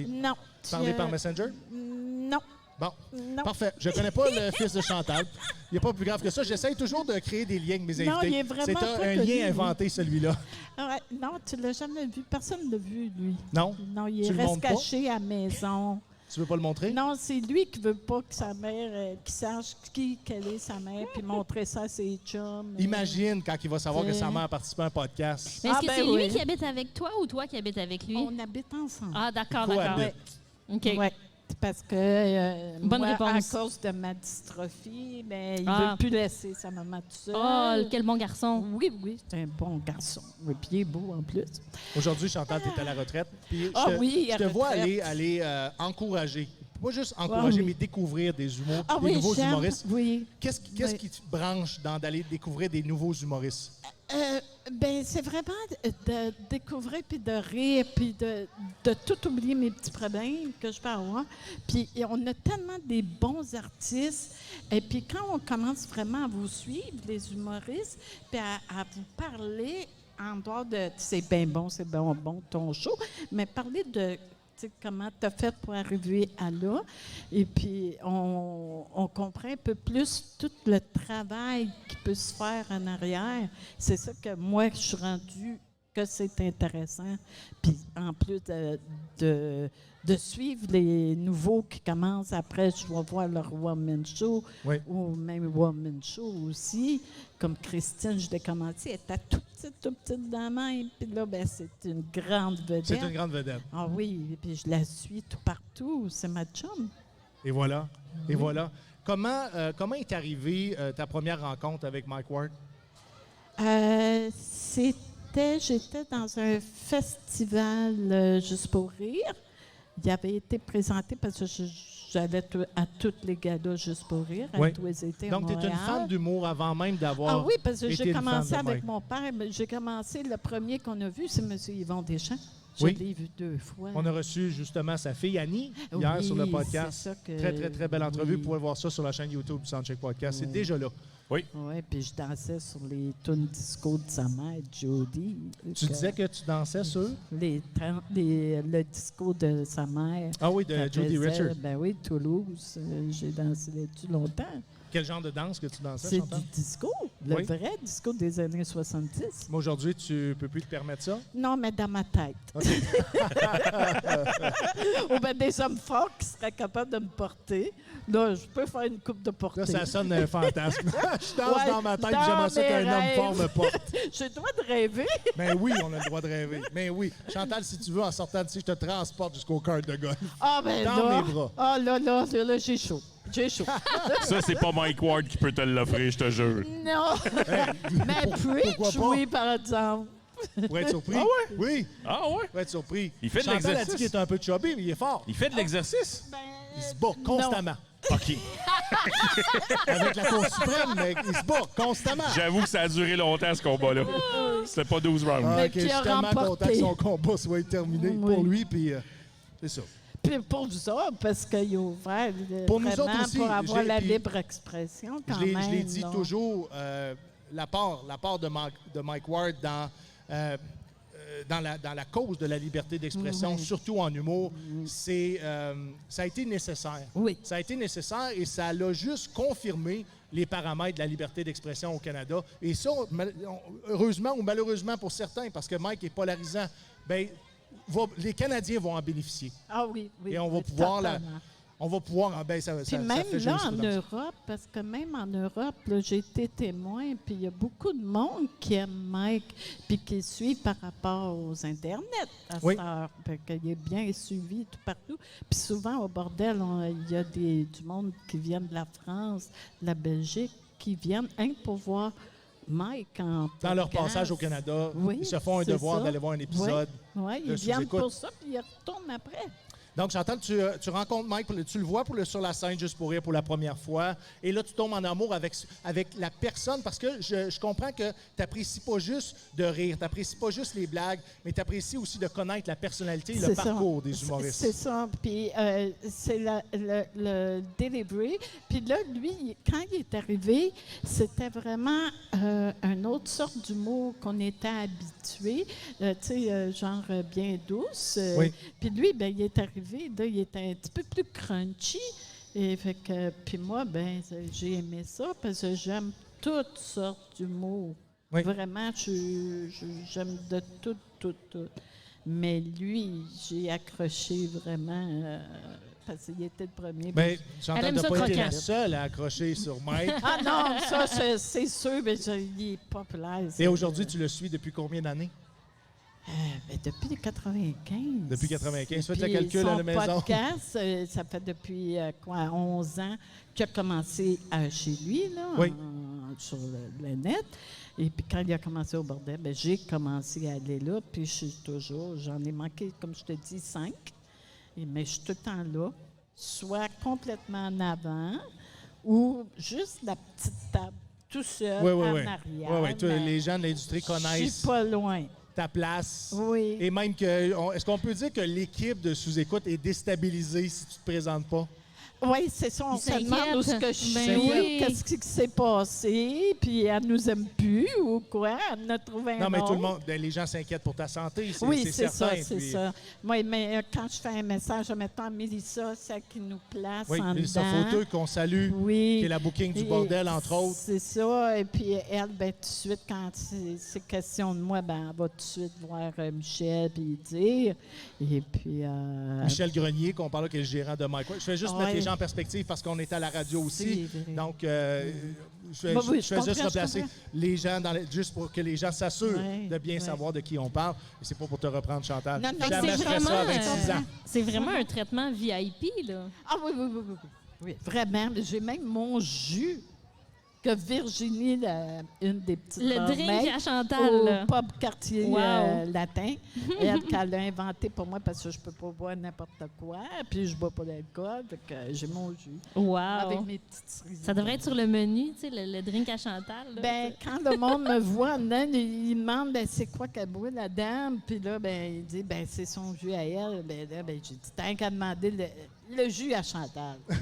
Non. parlé par Messenger? Non. Bon. Non. Parfait. Je ne connais pas le fils de Chantal. Il n'est pas plus grave que ça. J'essaye toujours de créer des liens avec mes Non, invités. il est vraiment C'est pas un connu, lien lui. inventé, celui-là. Ouais, non, tu ne l'as jamais vu. Personne ne l'a vu, lui. Non? Non, il Tu le reste montres pas? caché à la maison. Tu veux pas le montrer? Non, c'est lui qui veut pas que sa mère, qu'il sache quelle est sa mère, puis montrer ça à ses chums. Imagine quand il va savoir que sa mère a participé à un podcast. Mais est-ce Ah, que ben c'est lui oui. qui habite avec toi ou toi qui habites avec lui? On habite ensemble. Ah, d'accord. Cohabite. OK. Ouais, parce que Bonne moi, réponse. à cause de ma dystrophie, ben, il ne Ah. veut plus laisser sa maman toute seule. Oh, quel bon garçon. Oui, c'est un bon garçon. Oui, puis il est beau en plus. Aujourd'hui, Chantal, tu es à la retraite. Puis Ah oui, je à te vois retraite. aller encourager. Pas juste encourager, oui. mais découvrir des Ah des oui, nouveaux j'aime. humoristes. Oui. Qu'est-ce Oui. qui te branche d'aller découvrir des nouveaux humoristes? Ben, c'est vraiment de découvrir, puis de rire, puis de tout oublier mes petits problèmes que je peux avoir. Puis on a tellement des bons artistes. Et puis quand on commence vraiment à vous suivre, les humoristes, puis à vous parler en dehors de « c'est bien bon ton show », mais parler de... tu sais, comment tu as fait pour arriver à là. Et puis, on comprend un peu plus tout le travail qui peut se faire en arrière. C'est ça que moi, je suis rendue que c'est intéressant. Puis, en plus de suivre les nouveaux qui commencent, après, je vais voir leur Woman Show, Oui. ou même Woman Show aussi. Comme Christine, je l'ai commencé, elle était toute petite dans la main. Puis là, ben, c'est une grande vedette. C'est une grande vedette. Ah oui, et puis je la suis tout partout. C'est ma chum. Et voilà. Et voilà. Comment est arrivée ta première rencontre avec Mike Ward? J'étais dans un festival Juste pour rire. Il avait été présenté parce que j'allais à toutes les galas Juste pour rire, à Oui. tous les étés à Donc, tu es une Montréal. fan d'humour avant même d'avoir. Ah oui, parce que été j'ai une fan commencé de avec Mike. mon père. Mais j'ai commencé, le premier qu'on a vu, c'est M. Yvon Deschamps. Je Oui. l'ai vu 2 fois. On a reçu justement sa fille Annie hier Oui, sur le c'est podcast. ça que- Très, très, très belle entrevue. oui. Vous pouvez voir ça sur la chaîne YouTube du Soundcheck Podcast. C'est Oui. déjà là. Oui. Oui, puis je dansais sur les tunes disco de sa mère, Jodie. Tu disais que tu dansais sur... Le disco de sa mère. Ah oui, de qu'elle Jodie faisait, Richard. Ben oui, Toulouse. J'ai dansé là-dessus longtemps. Quel genre de danse que tu dansais, C'est Chantal? du disco, le Oui. vrai disco des années 70. Mais aujourd'hui, tu peux plus te permettre ça? Non, mais dans ma tête. OK. Ou bien des hommes forts qui seraient capables de me porter. Là, je peux faire une coupe de portée. Là, ça sonne un fantasme. Je danse Ouais, dans ma tête, dans j'aimerais ça mes qu'un homme rêves. fort me porte. J'ai le droit de rêver. Mais oui, on a le droit de rêver. Mais oui. Chantal, si tu veux, en sortant d'ici, je te transporte jusqu'au cœur de golf. Ah, ben Dans là. mes bras. Ah, là, j'ai chaud. J'ai chaud. Ça, c'est pas Mike Ward qui peut te l'offrir, je te jure. Non. Mais Preach, pourquoi pas? oui, par exemple. Pour être surpris. Ah ouais? Oui, Ah ouais? pour être surpris. Il fait de Chantal a l'exercice. dit qu'il est un peu chubby, mais il est fort. Il fait de l'exercice? Ben, Il se bat constamment. OK. Avec la Cour suprême, mais il se bat constamment. J'avoue que ça a duré longtemps, ce combat-là. C'était pas 12 rounds. Ah, Mais ok, je qui suis a tellement remporté. content que son combat soit terminé Oui. pour lui, puis c'est ça. Puis pour vous autres, parce qu'il a ouvert Pour nous vraiment autres aussi, pour avoir la puis libre expression quand Je l'ai même. dit là. toujours, la part de Mike Ward dans la cause de la liberté d'expression, Oui. surtout en humour, ça a été nécessaire. Oui. Ça a été nécessaire et ça l'a juste confirmé les paramètres de la liberté d'expression au Canada. Et ça, heureusement ou malheureusement pour certains, parce que Mike est polarisant, ben, les Canadiens vont en bénéficier. Ah oui, oui. Et on va oui, pouvoir totalement. On va pouvoir... Ben, ça, Puis ça même fait là, en jurisprudence. Europe, parce que même en Europe, là, j'ai été témoin, puis il y a beaucoup de monde qui aime Mike, puis qui suit par rapport aux Internet à Oui. cette heure, puis qu'il est bien suivi tout partout. Puis souvent, au bordel, il y a du monde qui viennent de la France, de la Belgique, qui viennent rien que pour voir Mike en Dans leur podcast. passage au Canada, Oui, ils se font un c'est devoir ça. d'aller voir un épisode. Oui, de ils viennent sous-écoute. pour ça, puis ils retournent après. Donc, Chantal, tu rencontres Mike, tu le vois sur la scène juste pour rire pour la première fois. Et là, tu tombes en amour avec la personne parce que je comprends que tu n'apprécies pas juste de rire, tu n'apprécies pas juste les blagues, mais tu apprécies aussi de connaître la personnalité et le C'est ça. parcours des humoristes. C'est ça. Puis c'est le delivery. Puis là, lui, quand il est arrivé, c'était vraiment une autre sorte d'humour qu'on était habitué, tu sais, genre bien douce. Oui. Puis lui, ben, il est arrivé, là, il était un petit peu plus crunchy. Et fait que, puis moi, ben, j'ai aimé ça parce que j'aime toutes sortes d'humour. Oui. Vraiment, j'aime de tout. Mais lui, j'ai accroché vraiment parce qu'il était le premier. Ben, Elle Chantal aime n'a ça pas été la croquant. seule à accrocher sur Mike. Ah non, ça, c'est sûr, mais il est populaire. Et aujourd'hui, tu le suis depuis combien d'années? Ben, depuis 95. Depuis 95. Faites le Puis calcul à la son maison. podcast, ça fait depuis 11 ans qu'il a commencé chez lui, là, Oui. sur le net. Et puis quand il a commencé au bordel, ben, j'ai commencé à aller là. Puis j'en ai manqué, comme je te dis, 5. Mais je suis tout le temps là, soit complètement en avant ou juste la petite table, tout seul, Oui, en oui. arrière. Oui, oui. mais Les gens de l'industrie je connaissent suis pas loin. ta place. Oui. Et même que. Est-ce qu'on peut dire que l'équipe de sous-écoute est déstabilisée si tu ne te présentes pas? Oui, c'est ça. On Ils se demande où ce que je s'inquiètent. suis, Ben oui. qu'est-ce qui s'est passé, puis elle nous aime plus ou quoi. Elle en a trouvé un Non, mais tout le autre. monde, les gens s'inquiètent pour ta santé, Oui, c'est c'est certain. ça, c'est Puis, ça. Moi, mais quand je fais un message, mettons à Mélissa, celle qui nous place Oui, en Mélissa dedans. Fauteux, qu'on salue, Oui. qui est la booking du Et bordel, entre autres. C'est ça. Et puis elle, ben, tout de suite, quand c'est question de moi, ben, elle va tout de suite voir Michel puis dire. Et puis. Michel Grenier, qu'on parle, qui est le gérant de Mike Ward. Je fais juste Ouais. mettre les gens en perspective parce qu'on est à la radio aussi. C'est vrai. Donc, je fais Bah oui, je fais je juste comprends, je replacer comprends. les gens, juste pour que les gens s'assurent Ouais, de bien ouais. savoir de qui on parle. Et c'est pas pour te reprendre, Chantal. Non, non, Fait que Jamais c'est je ferais ça à 26 ans. c'est vraiment un traitement VIP, là. Ah oui. Oui, vraiment. Mais j'ai même mon jus que Virginie, une des petites Le drink barmaids à Chantal, au là. pub quartier Wow. latin, elle qu'elle a inventé pour moi parce que je peux pas boire n'importe quoi, puis je bois pas d'alcool, donc j'ai mon jus Wow. avec mes petites cerises. Ça devrait être sur le menu, tu sais, le drink à Chantal. là. Ben, quand le monde me voit en dedans, il demande ben, c'est quoi qu'elle boit, la dame. Puis là, ben, il dit ben, c'est son jus à elle. Ben, là, ben, j'ai dit tant qu'à demander Le jus à Chantal. Oui,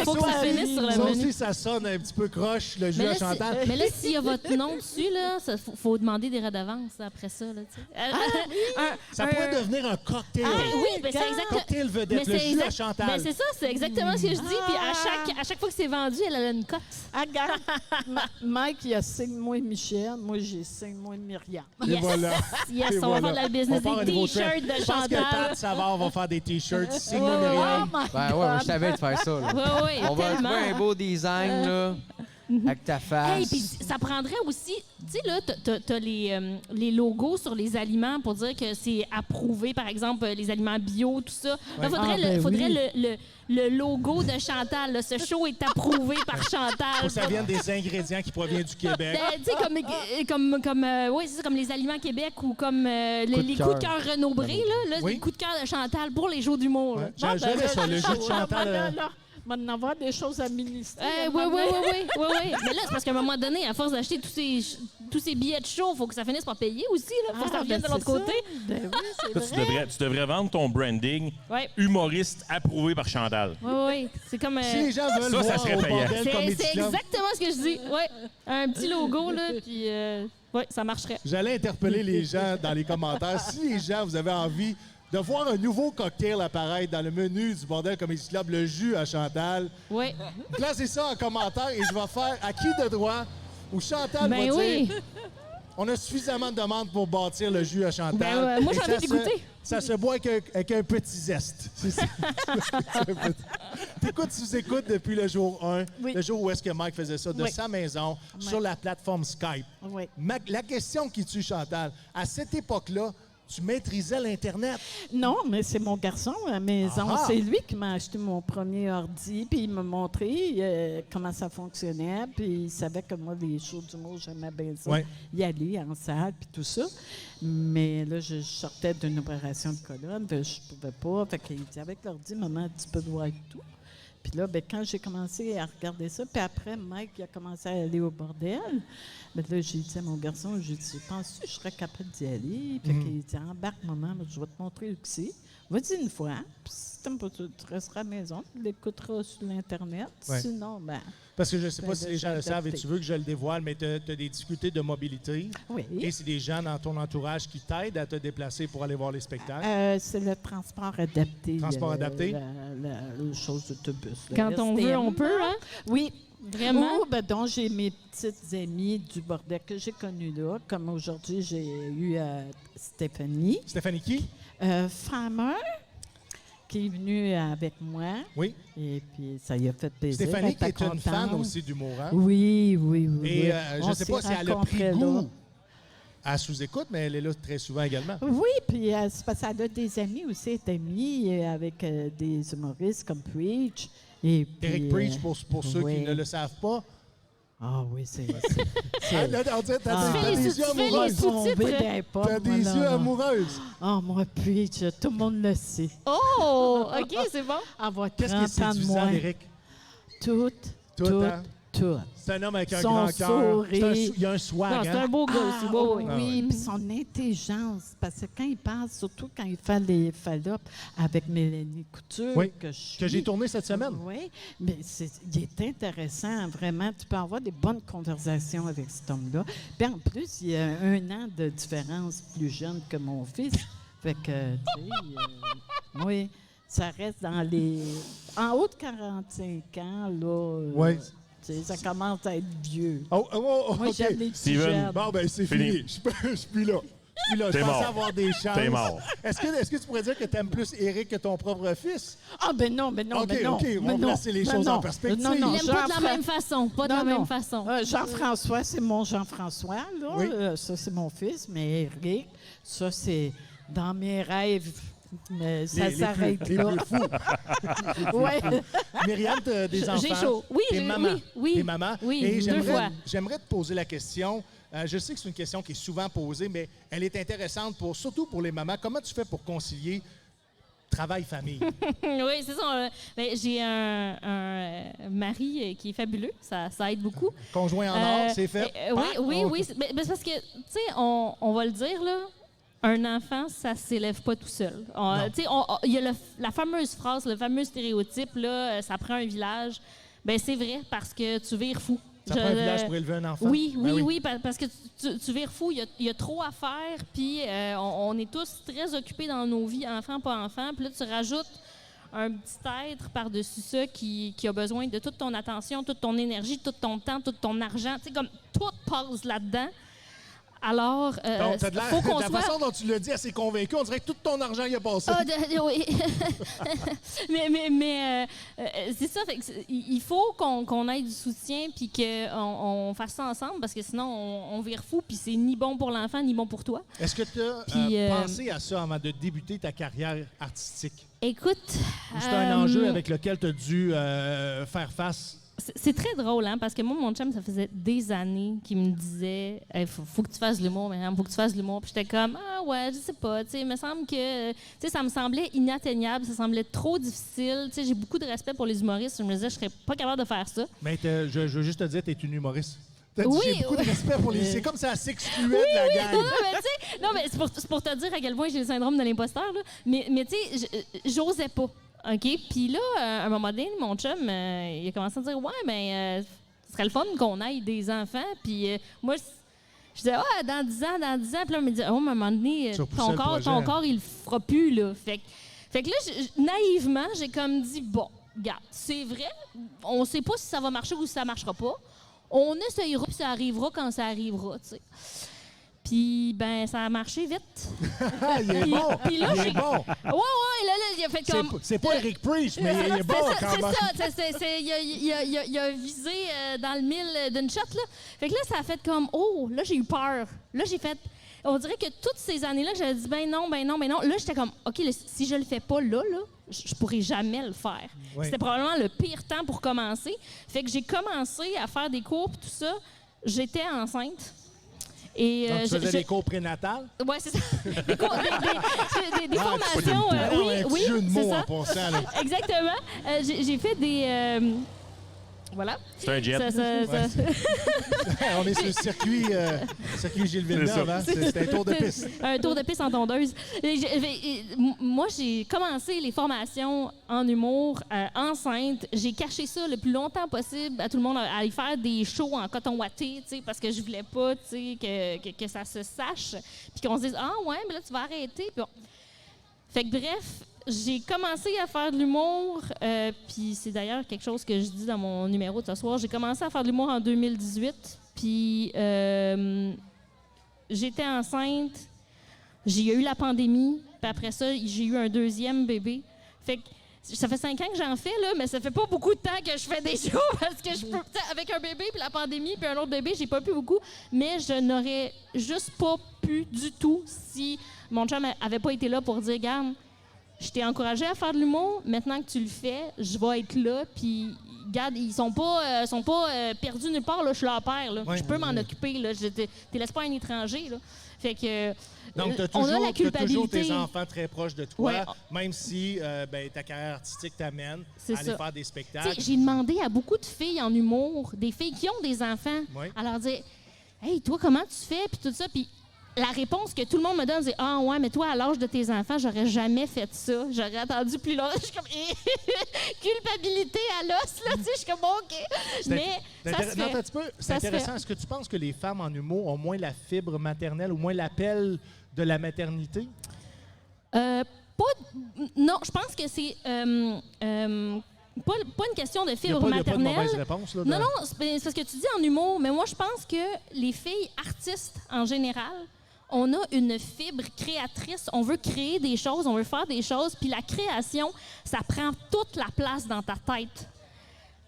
faut que ça finisse sur le Ça menu. aussi, ça sonne un petit peu croche, le jus à Chantal. Mais là, s'il y a votre nom dessus, là, faut demander des raies d'avance après ça. Là, tu sais. Ça pourrait devenir un cocktail. Oui, ben, c'est exact. Cocktail vedette, le jus à Chantal. Ben, c'est ça, c'est exactement ce que je dis. Puis à chaque fois que c'est vendu, elle a une cote. Ah, regarde, Mike, il a 5 mois de Michel. Moi, j'ai 5 mois de Myriam. Et Yes. voilà. Yes, Et on va voilà. faire de la business, On part un des nouveau t-shirts trend. de Je pense que Chantal. Pat Savard va faire des t-shirts. Signe-moi Oh Myriam. my Ben ouais, moi, je savais de faire ça. Là. Oui, On va tellement. trouver un beau design, là, avec ta face. Hey, puis ça prendrait aussi, tu sais, là, t'as les logos sur les aliments pour dire que c'est approuvé, par exemple, les aliments bio, tout ça. Là, faudrait le logo de Chantal. Là. Ce show est approuvé par Chantal. Faut que ça vienne des ingrédients qui proviennent du Québec. Ben, tu sais, ouais, c'est ça, comme les Aliments Québec ou comme les coups de cœur renombrés, là, Oui. les coups de cœur de Chantal pour les jours d'humour. Ouais. J'avais ça, le jus de Chantal. On va en avoir des choses à ministrer. Oui. Mais là, c'est parce qu'à un moment donné, à force d'acheter tous ces billets de show, il faut que ça finisse par payer aussi. Il faut que ça revienne de l'autre côté. Ben oui, c'est Toi, vrai. tu devrais vendre ton branding Ouais. humoriste approuvé par Chantal. Oui. C'est comme. Si les gens veulent Ça voir serait au payant. Bordel Comedy C'est Club, exactement ce que je dis. Ouais. Un petit logo, là, puis ça marcherait. j'allais interpeller les gens dans les commentaires. Si les gens, vous avez envie de voir un nouveau cocktail apparaître dans le menu du Bordel Comedy Club, le jus à Chantal, Oui. placez ça en commentaire et je vais faire à qui de droit où Chantal Ben va oui. dire on a suffisamment de demandes pour bâtir le jus à Chantal. Ben ouais, moi, j'ai Et envie ça d'y se- goûter. Ça se boit avec un petit zeste. C'est ça. T'écoutes sous-écoute depuis le jour 1, Oui. le jour où est-ce que Mike faisait ça, de Oui. sa maison, sur la plateforme Skype. Oui. La question qui tue Chantal, à cette époque-là, tu maîtrisais l'Internet. Non, mais c'est mon garçon à la maison. Ah! C'est lui qui m'a acheté mon premier ordi, puis il m'a montré comment ça fonctionnait, puis il savait que moi, les shows d'humour, j'aimais bien ça. Ouais. Y aller en salle, puis tout ça. Mais là, je sortais d'une opération de colonne, puis je pouvais pas. Fait qu'il dit, avec l'ordi, maman, tu peux voir tout. Puis là, ben, quand j'ai commencé à regarder ça, puis après, Mike il a commencé à aller au bordel, ben là, j'ai dit à mon garçon, j'ai dit, penses-tu que je serais capable d'y aller? Puis qu'il dit, embarque, maman, je vais te montrer où c'est. Va-y une fois, puis si t'aimes pas, tu resteras à la maison, tu l'écouteras sur l'Internet. Ouais. Sinon, ben Parce que je ne sais pas Ben, si les gens le adapté. savent et tu veux que je le dévoile, mais tu as des difficultés de mobilité. oui. Et c'est des gens dans ton entourage qui t'aident à te déplacer pour aller voir les spectacles. C'est le transport adapté. Transport adapté? La chose d'autobus. le Quand on veut, STM. on peut, hein? Oui. Vraiment? Oh, ben donc, j'ai mes petites amies du bordel que j'ai connues là. Comme aujourd'hui, j'ai eu Stéphanie Stéphanie qui? Farmer, qui est venue avec moi. Oui. Et puis, ça y a fait plaisir. Stéphanie Elle qui était est une fan contente. aussi d'humour. Hein? Oui. Et je On ne sais pas s'est si elle a pris rencontrés là. goût à sous-écoute, mais elle est là très souvent également. Oui, puis c'est parce qu'elle a des amis aussi, elle est amie avec des humoristes comme Preach. Et puis, Eric Preach, pour ceux oui. qui ne le savent pas. Ah oui, c'est... Ah, là, on dirait que t'as Ah. t'as Tu fais des les yeux sous- tu fais les amoureuses. sous- T'as des yeux amoureuses. Ah, moi, Preach, tout le monde le sait. Oh! OK, c'est bon. Avoir Qu'est-ce qui est 30 ans de séduisant, moins. Eric? Tout. C'est un homme avec un Son grand cœur. sourire. Il y a un swag. Non, c'est hein? un beau gars aussi. Ah, Oui. oui, puis son intelligence, parce que quand il parle, surtout quand il fait les fallops avec Mélanie Couture, Oui, que j'ai tourné cette semaine. Oui, mais il est intéressant, vraiment. Tu peux avoir des bonnes conversations avec cet homme-là. Puis en plus, il y a 1 an de différence plus jeune que mon fils. Fait que, tu sais, oui, ça reste dans les... En haut de 45 ans, là... Oui. Tu sais, ça commence à être vieux. Oh, Moi, OK. j'aime les petits Steven. jeunes. Bon, ben c'est Fini. fini. Je suis plus là. Je T'es pensais mort. avoir des chances. T'es mort. Est-ce que tu pourrais dire que tu aimes plus Eric que ton propre fils? Ah, ben non, ben non, OK, ben non. OK, on ben va non, placer les ben choses en non, perspective. Non, Il non, l'aime pas de la Jean-Fra- même façon. Pas de la Non, même non. façon. Jean-François, c'est mon Jean-François, là. Oui. Ça, c'est mon fils, mais Eric, ça, c'est dans mes rêves. Mais ça s'arrête les là. plus fous. Ouais. Myriam, tu as des J'ai enfants. chaud. Oui, T'es maman. oui. T'es maman. Oui, Et 2 fois. j'aimerais te poser la question. Je sais que c'est une question qui est souvent posée, mais elle est intéressante, surtout pour les mamans. Comment tu fais pour concilier travail-famille? Oui, c'est ça. Ben, j'ai un mari qui est fabuleux. Ça aide beaucoup. Conjoint en or, c'est fait? Oui, Pac? oui, On- oui. Mais c'est parce que, tu sais, on va le dire, là. un enfant, ça s'élève pas tout seul. Tu sais, il y a la fameuse phrase, le fameux stéréotype, là, ça prend un village. Ben c'est vrai, parce que tu vires fou. Ça prend un village pour élever un enfant? Oui, parce que tu vires fou. Il y a trop à faire, puis on est tous très occupés dans nos vies, enfants, pas enfants. Puis là, tu rajoutes un petit être par-dessus ça qui a besoin de toute ton attention, toute ton énergie, tout ton temps, tout ton argent. Tu sais, comme tout passe là-dedans. Alors, Donc, t'as de faut qu'on la soit... façon dont tu l'as dit, assez convaincu, on dirait que tout ton argent y a passé. Oui. mais c'est ça. Fait que il faut qu'on ait du soutien puis qu'on fasse ça ensemble parce que sinon, on vire fou puis c'est ni bon pour l'enfant ni bon pour toi. Est-ce que tu as pensé à ça avant de débuter ta carrière artistique? Écoute... C'est un enjeu avec lequel tu as dû faire face? C'est très drôle, hein, parce que moi, mon chum, ça faisait des années qu'il me disait hey, faut que tu fasses de l'humour, faut que tu fasses de l'humour. Puis j'étais comme ah ouais, je sais pas, tu sais, il me semble que ça me semblait inatteignable, ça semblait trop difficile. Tu sais, j'ai beaucoup de respect pour les humoristes, je me disais je serais pas capable de faire ça. Mais je veux juste te dire, tu es une humoriste. Oui, j'ai beaucoup de respect pour les. C'est comme ça s'excluait de la gang. Non, mais c'est pour te dire à quel point j'ai le syndrome de l'imposteur, là. Mais tu sais, j'osais pas. OK? Puis là, à un moment donné, mon chum, il a commencé à dire ouais, mais ce serait le fun qu'on aille des enfants. Puis moi, je disais dans 10 ans. Puis là, on me dit à un moment donné, ton corps, il le fera plus, là. Fait que là, naïvement, j'ai comme dit bon, regarde, c'est vrai, on sait pas si ça va marcher ou si ça marchera pas. On essayera, puis ça arrivera quand ça arrivera, tu sais. Puis, ben, ça a marché vite. Il est bon! Puis là, il est bon! Ouais, là, il a fait comme... C'est pas Eric Preach, mais il est bon quand même. C'est ça, il a visé dans le mille d'une shot, là. Fait que là, ça a fait comme, oh, là, j'ai eu peur. Là, j'ai fait... On dirait que toutes ces années-là, j'avais dit, ben non. Là, j'étais comme, OK, si je le fais pas là, je pourrais jamais le faire. Oui. C'était probablement le pire temps pour commencer. Fait que j'ai commencé à faire des cours et tout ça. J'étais enceinte. Et, donc, tu faisais des cours prénatales? Oui, c'est ça. Des formations. Oui, jeu de mots c'est ça. En passant, là. Exactement. J'ai fait des... Voilà. C'est un jet. On est sur le circuit Gilles Villeneuve. Hein? C'est un tour de piste. Un tour de piste en tondeuse. Moi, j'ai commencé les formations en humour enceinte. J'ai caché ça le plus longtemps possible à tout le monde, à aller faire des shows en coton ouaté, parce que je voulais pas que ça se sache. Puis qu'on se dise « Ah ouais, mais là, tu vas arrêter. » Bon. Fait que bref... J'ai commencé à faire de l'humour, puis c'est d'ailleurs quelque chose que je dis dans mon numéro de ce soir. J'ai commencé à faire de l'humour en 2018, puis j'étais enceinte, j'ai eu la pandémie, puis après ça, j'ai eu un deuxième bébé. Fait que ça fait 5 ans que j'en fais, là, mais ça fait pas beaucoup de temps que je fais des shows parce que je peux, avec un bébé, puis la pandémie, puis un autre bébé, j'ai pas pu beaucoup, mais je n'aurais juste pas pu du tout si mon chum avait pas été là pour dire « Garde, je t'ai encouragé à faire de l'humour. Maintenant que tu le fais, je vais être là. Puis, regarde, ils sont pas perdus nulle part. Là, je suis leur père. Là. Je peux m'en occuper. Là. Je te laisse pas un étranger. Là. Fait que, donc, tu as toujours tes enfants très proches de toi, même si ta carrière artistique t'amène à aller faire des spectacles. T'sais, j'ai demandé à beaucoup de filles en humour, des filles qui ont des enfants, à leur dire « Hey, toi, comment tu fais? » Puis tout ça. Puis la réponse que tout le monde me donne, c'est « Ah ouais, mais toi, à l'âge de tes enfants, j'aurais jamais fait ça. J'aurais attendu plus longtemps. » Je suis comme « Culpabilité à l'os, là. » Tu sais, je suis comme « OK. » Mais ça se fait. C'est intéressant. Est-ce que tu penses que les femmes en humour ont moins la fibre maternelle ou moins l'appel de la maternité? Non, je pense que c'est... Pas une question de fibre maternelle. Il n'y a pas de mauvaise réponse, là, Non, c'est parce que tu dis en humour, mais moi, je pense que les filles artistes, en général, on a une fibre créatrice. On veut créer des choses, on veut faire des choses, puis la création, ça prend toute la place dans ta tête.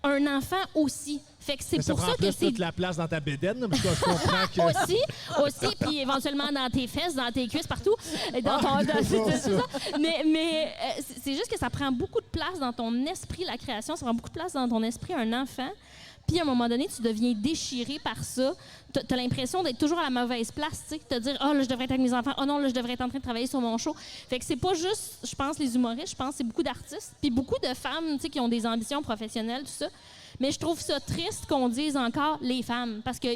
Un enfant aussi. Fait que c'est pour ça que c'est toute la place dans ta bédaine, parce que je comprends que... aussi, puis éventuellement dans tes fesses, dans tes cuisses, partout. Dans ton... c'est ça. Mais c'est juste que ça prend beaucoup de place dans ton esprit, la création. Ça prend beaucoup de place dans ton esprit, un enfant. Puis à un moment donné, tu deviens déchiré par ça. Tu as l'impression d'être toujours à la mauvaise place, tu sais, te dire « Ah, là, je devrais être avec mes enfants. Ah non, là, je devrais être en train de travailler sur mon show. » Fait que c'est pas juste, je pense, les humoristes. Je pense que c'est beaucoup d'artistes. Puis beaucoup de femmes, tu sais, qui ont des ambitions professionnelles, tout ça. Mais je trouve ça triste qu'on dise encore « les femmes ». Parce que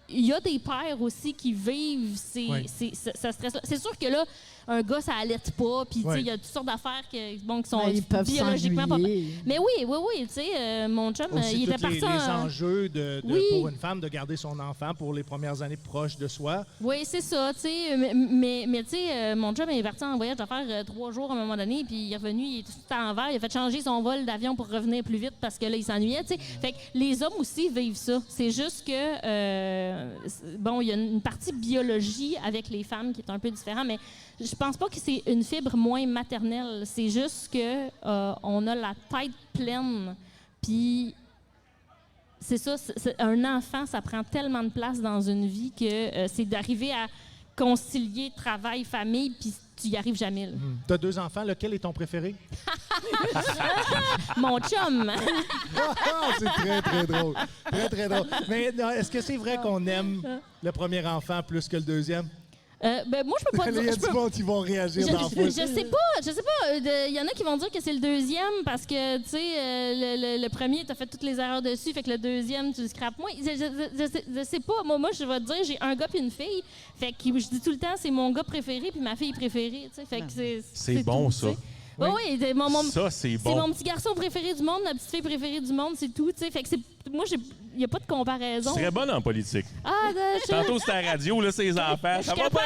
il y a des pères aussi qui vivent Oui. ce stress-là. C'est sûr que là, un gars, ça allait pas, puis tu sais, Oui. il y a toutes sortes d'affaires qui sont Ben, ils peuvent biologiquement pas. s'ennuyer. Mais oui, tu sais, mon chum, Aussi, il était tous les parti en... enjeux Oui. pour une femme de garder son enfant pour les premières années proches de soi. Oui, c'est ça, tu sais. Mais tu sais, mon chum est parti en voyage d'affaires 3 jours à un moment donné, puis il est revenu, il est tout en vert, il a fait changer son vol d'avion pour revenir plus vite parce que là, il s'ennuyait, tu sais. Fait que les hommes aussi vivent ça. C'est juste que, bon, il y a une partie biologie avec les femmes qui est un peu différente, mais je pense pas que c'est une fibre moins maternelle. C'est juste que on a la tête pleine, puis c'est ça, un enfant, ça prend tellement de place dans une vie que c'est d'arriver à concilier travail, famille, puis tu y arrives jamais. Tu as 2 enfants, lequel est ton préféré? Mon chum! C'est très, très drôle. Très, très drôle. Mais non, est-ce que c'est vrai qu'on aime le premier enfant plus que le deuxième? Ben moi, je peux pas Il y dire... a je du peux- monde qui vont réagir dans la foule. Je sais pas. Il y en a qui vont dire que c'est le deuxième parce que, tu sais, le premier, t'as fait toutes les erreurs dessus, fait que le deuxième, tu le scrapes. Moi, je sais pas. Moi, je vais te dire, j'ai un gars puis une fille. Fait que je dis tout le temps, c'est mon gars préféré puis ma fille préférée, tu sais. Fait que C'est bon, tout, ça. tu sais. Oui, Ça, c'est c'est bon. mon petit garçon préféré du monde, ma petite fille préférée du monde, c'est tout, tu sais. Fait que moi, il n'y a pas de Tu comparaison. serais bonne en politique. Ah, je Tantôt, c'était à la radio, là, ses enfants. je Ça suis va bien.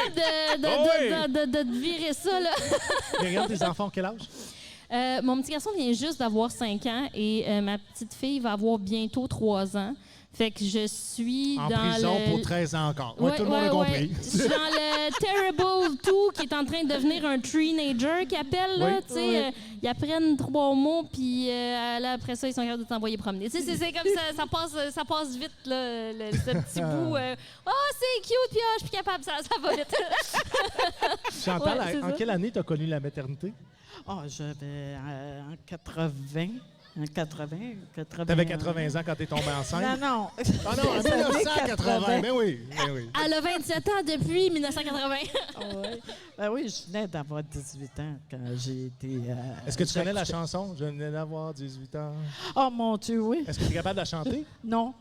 capable de te virer ça, là. Myriam, tes enfants ont quel âge? Mon petit garçon vient juste d'avoir 5 ans et ma petite fille va avoir bientôt 3 ans. Fait que je suis En dans prison le... pour 13 ans encore. Ouais, Ouais, tout le monde a ouais, compris. Je suis dans le Terrible 2 qui est en train de devenir un teenager qui appelle, là, Oui. tu sais. Ils apprennent 3 mots, puis là, après ça, ils sont capables de t'envoyer promener. Tu sais, c'est comme ça passe vite, là, ce petit bout. C'est cute, puis je suis capable, ça va vite. Chantal, Ouais, c'est en ça. quelle année tu as connu la maternité? J'avais en 80. En 80. Tu avais 80 ans quand tu es tombée enceinte? Non. Ah non, en Les années 1980. Ben oui, ben oui. Elle a 27 ans depuis 1980. Ouais. Ben oui, je venais d'avoir 18 ans quand j'ai été... Est-ce que tu connais la chanson? Je venais d'avoir 18 ans. Oh mon Dieu, oui. Est-ce que tu es capable de la chanter? Non.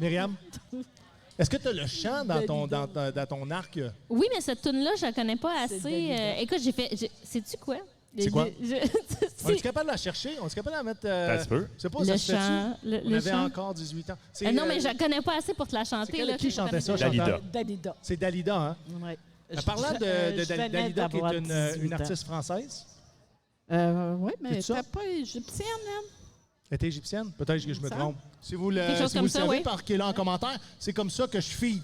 Myriam? Est-ce que tu as le chant dans ton arc? Oui, mais cette tune-là, je la connais pas C'est assez. Dalida. Écoute, sais-tu quoi? C'est quoi? On est C'est capable de la chercher? On est capable de la mettre... Un petit peu. Je sais pas, le ça se fait-tu? chant. On Le avait chant. encore 18 ans. Non, mais je la connais pas assez pour te la C'est chanter. quel- là, qui que je chantait ça, connais. Dalida. Chantal? Dalida. C'est Dalida, hein? Ouais. Parlant de Dalida, qui est une artiste. artiste française. Oui, mais C'est ça? t'es pas égyptienne, elle. Elle était égyptienne? Peut-être que je me Ça? trompe. Si vous le, Quelque chose si comme vous ça, le savez, oui. marquez-le en commentaire. C'est comme ça que je feed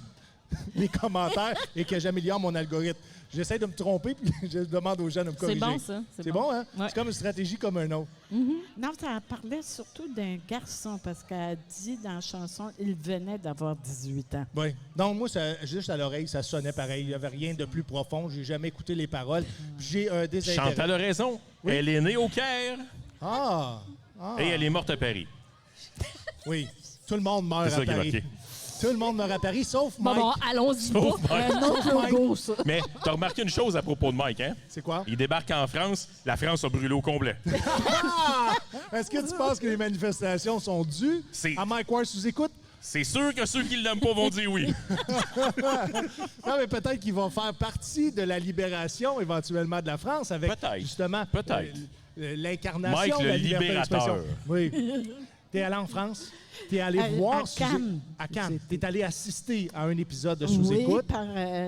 les commentaires et que j'améliore mon algorithme. J'essaie de me tromper puis je demande aux gens de me C'est corriger. bon, ça. C'est bon, hein? Ouais. C'est comme une stratégie comme un autre. Non, ça parlait surtout d'un garçon parce qu'elle dit dans la chanson il venait d'avoir 18 ans. Oui. Donc, moi, juste à l'oreille, ça sonnait pareil. Il n'y avait rien de plus profond. J'ai jamais écouté les paroles. J'ai un désintérêt. Chantal a raison. Oui. Elle est née au Caire Ah! et elle est morte à Paris. Oui. Tout le monde meurt C'est à ça qui est Paris. marqué. Tout le monde meurt à Paris, sauf Bon, Mike. allons-y pas. Sauf Mike. Un autre logo, ça. Mais t'as remarqué une chose à propos de Mike, hein? C'est quoi? Il débarque en France, la France a brûlé au complet. Ah! Est-ce que tu penses que les manifestations sont dues C'est- à Mike Ward sous écoute? C'est sûr que ceux qui ne l'aiment pas vont dire oui. Non, mais peut-être qu'ils vont faire partie de la libération éventuellement de la France avec Peut-être. justement Peut-être. l'incarnation Mike, de le la liberté libérateur. d'expression. Oui. T'es allé en France? T'es allé À voir Cannes. à Cannes. T'es allé assister à un épisode de Oui, Sous-écoute.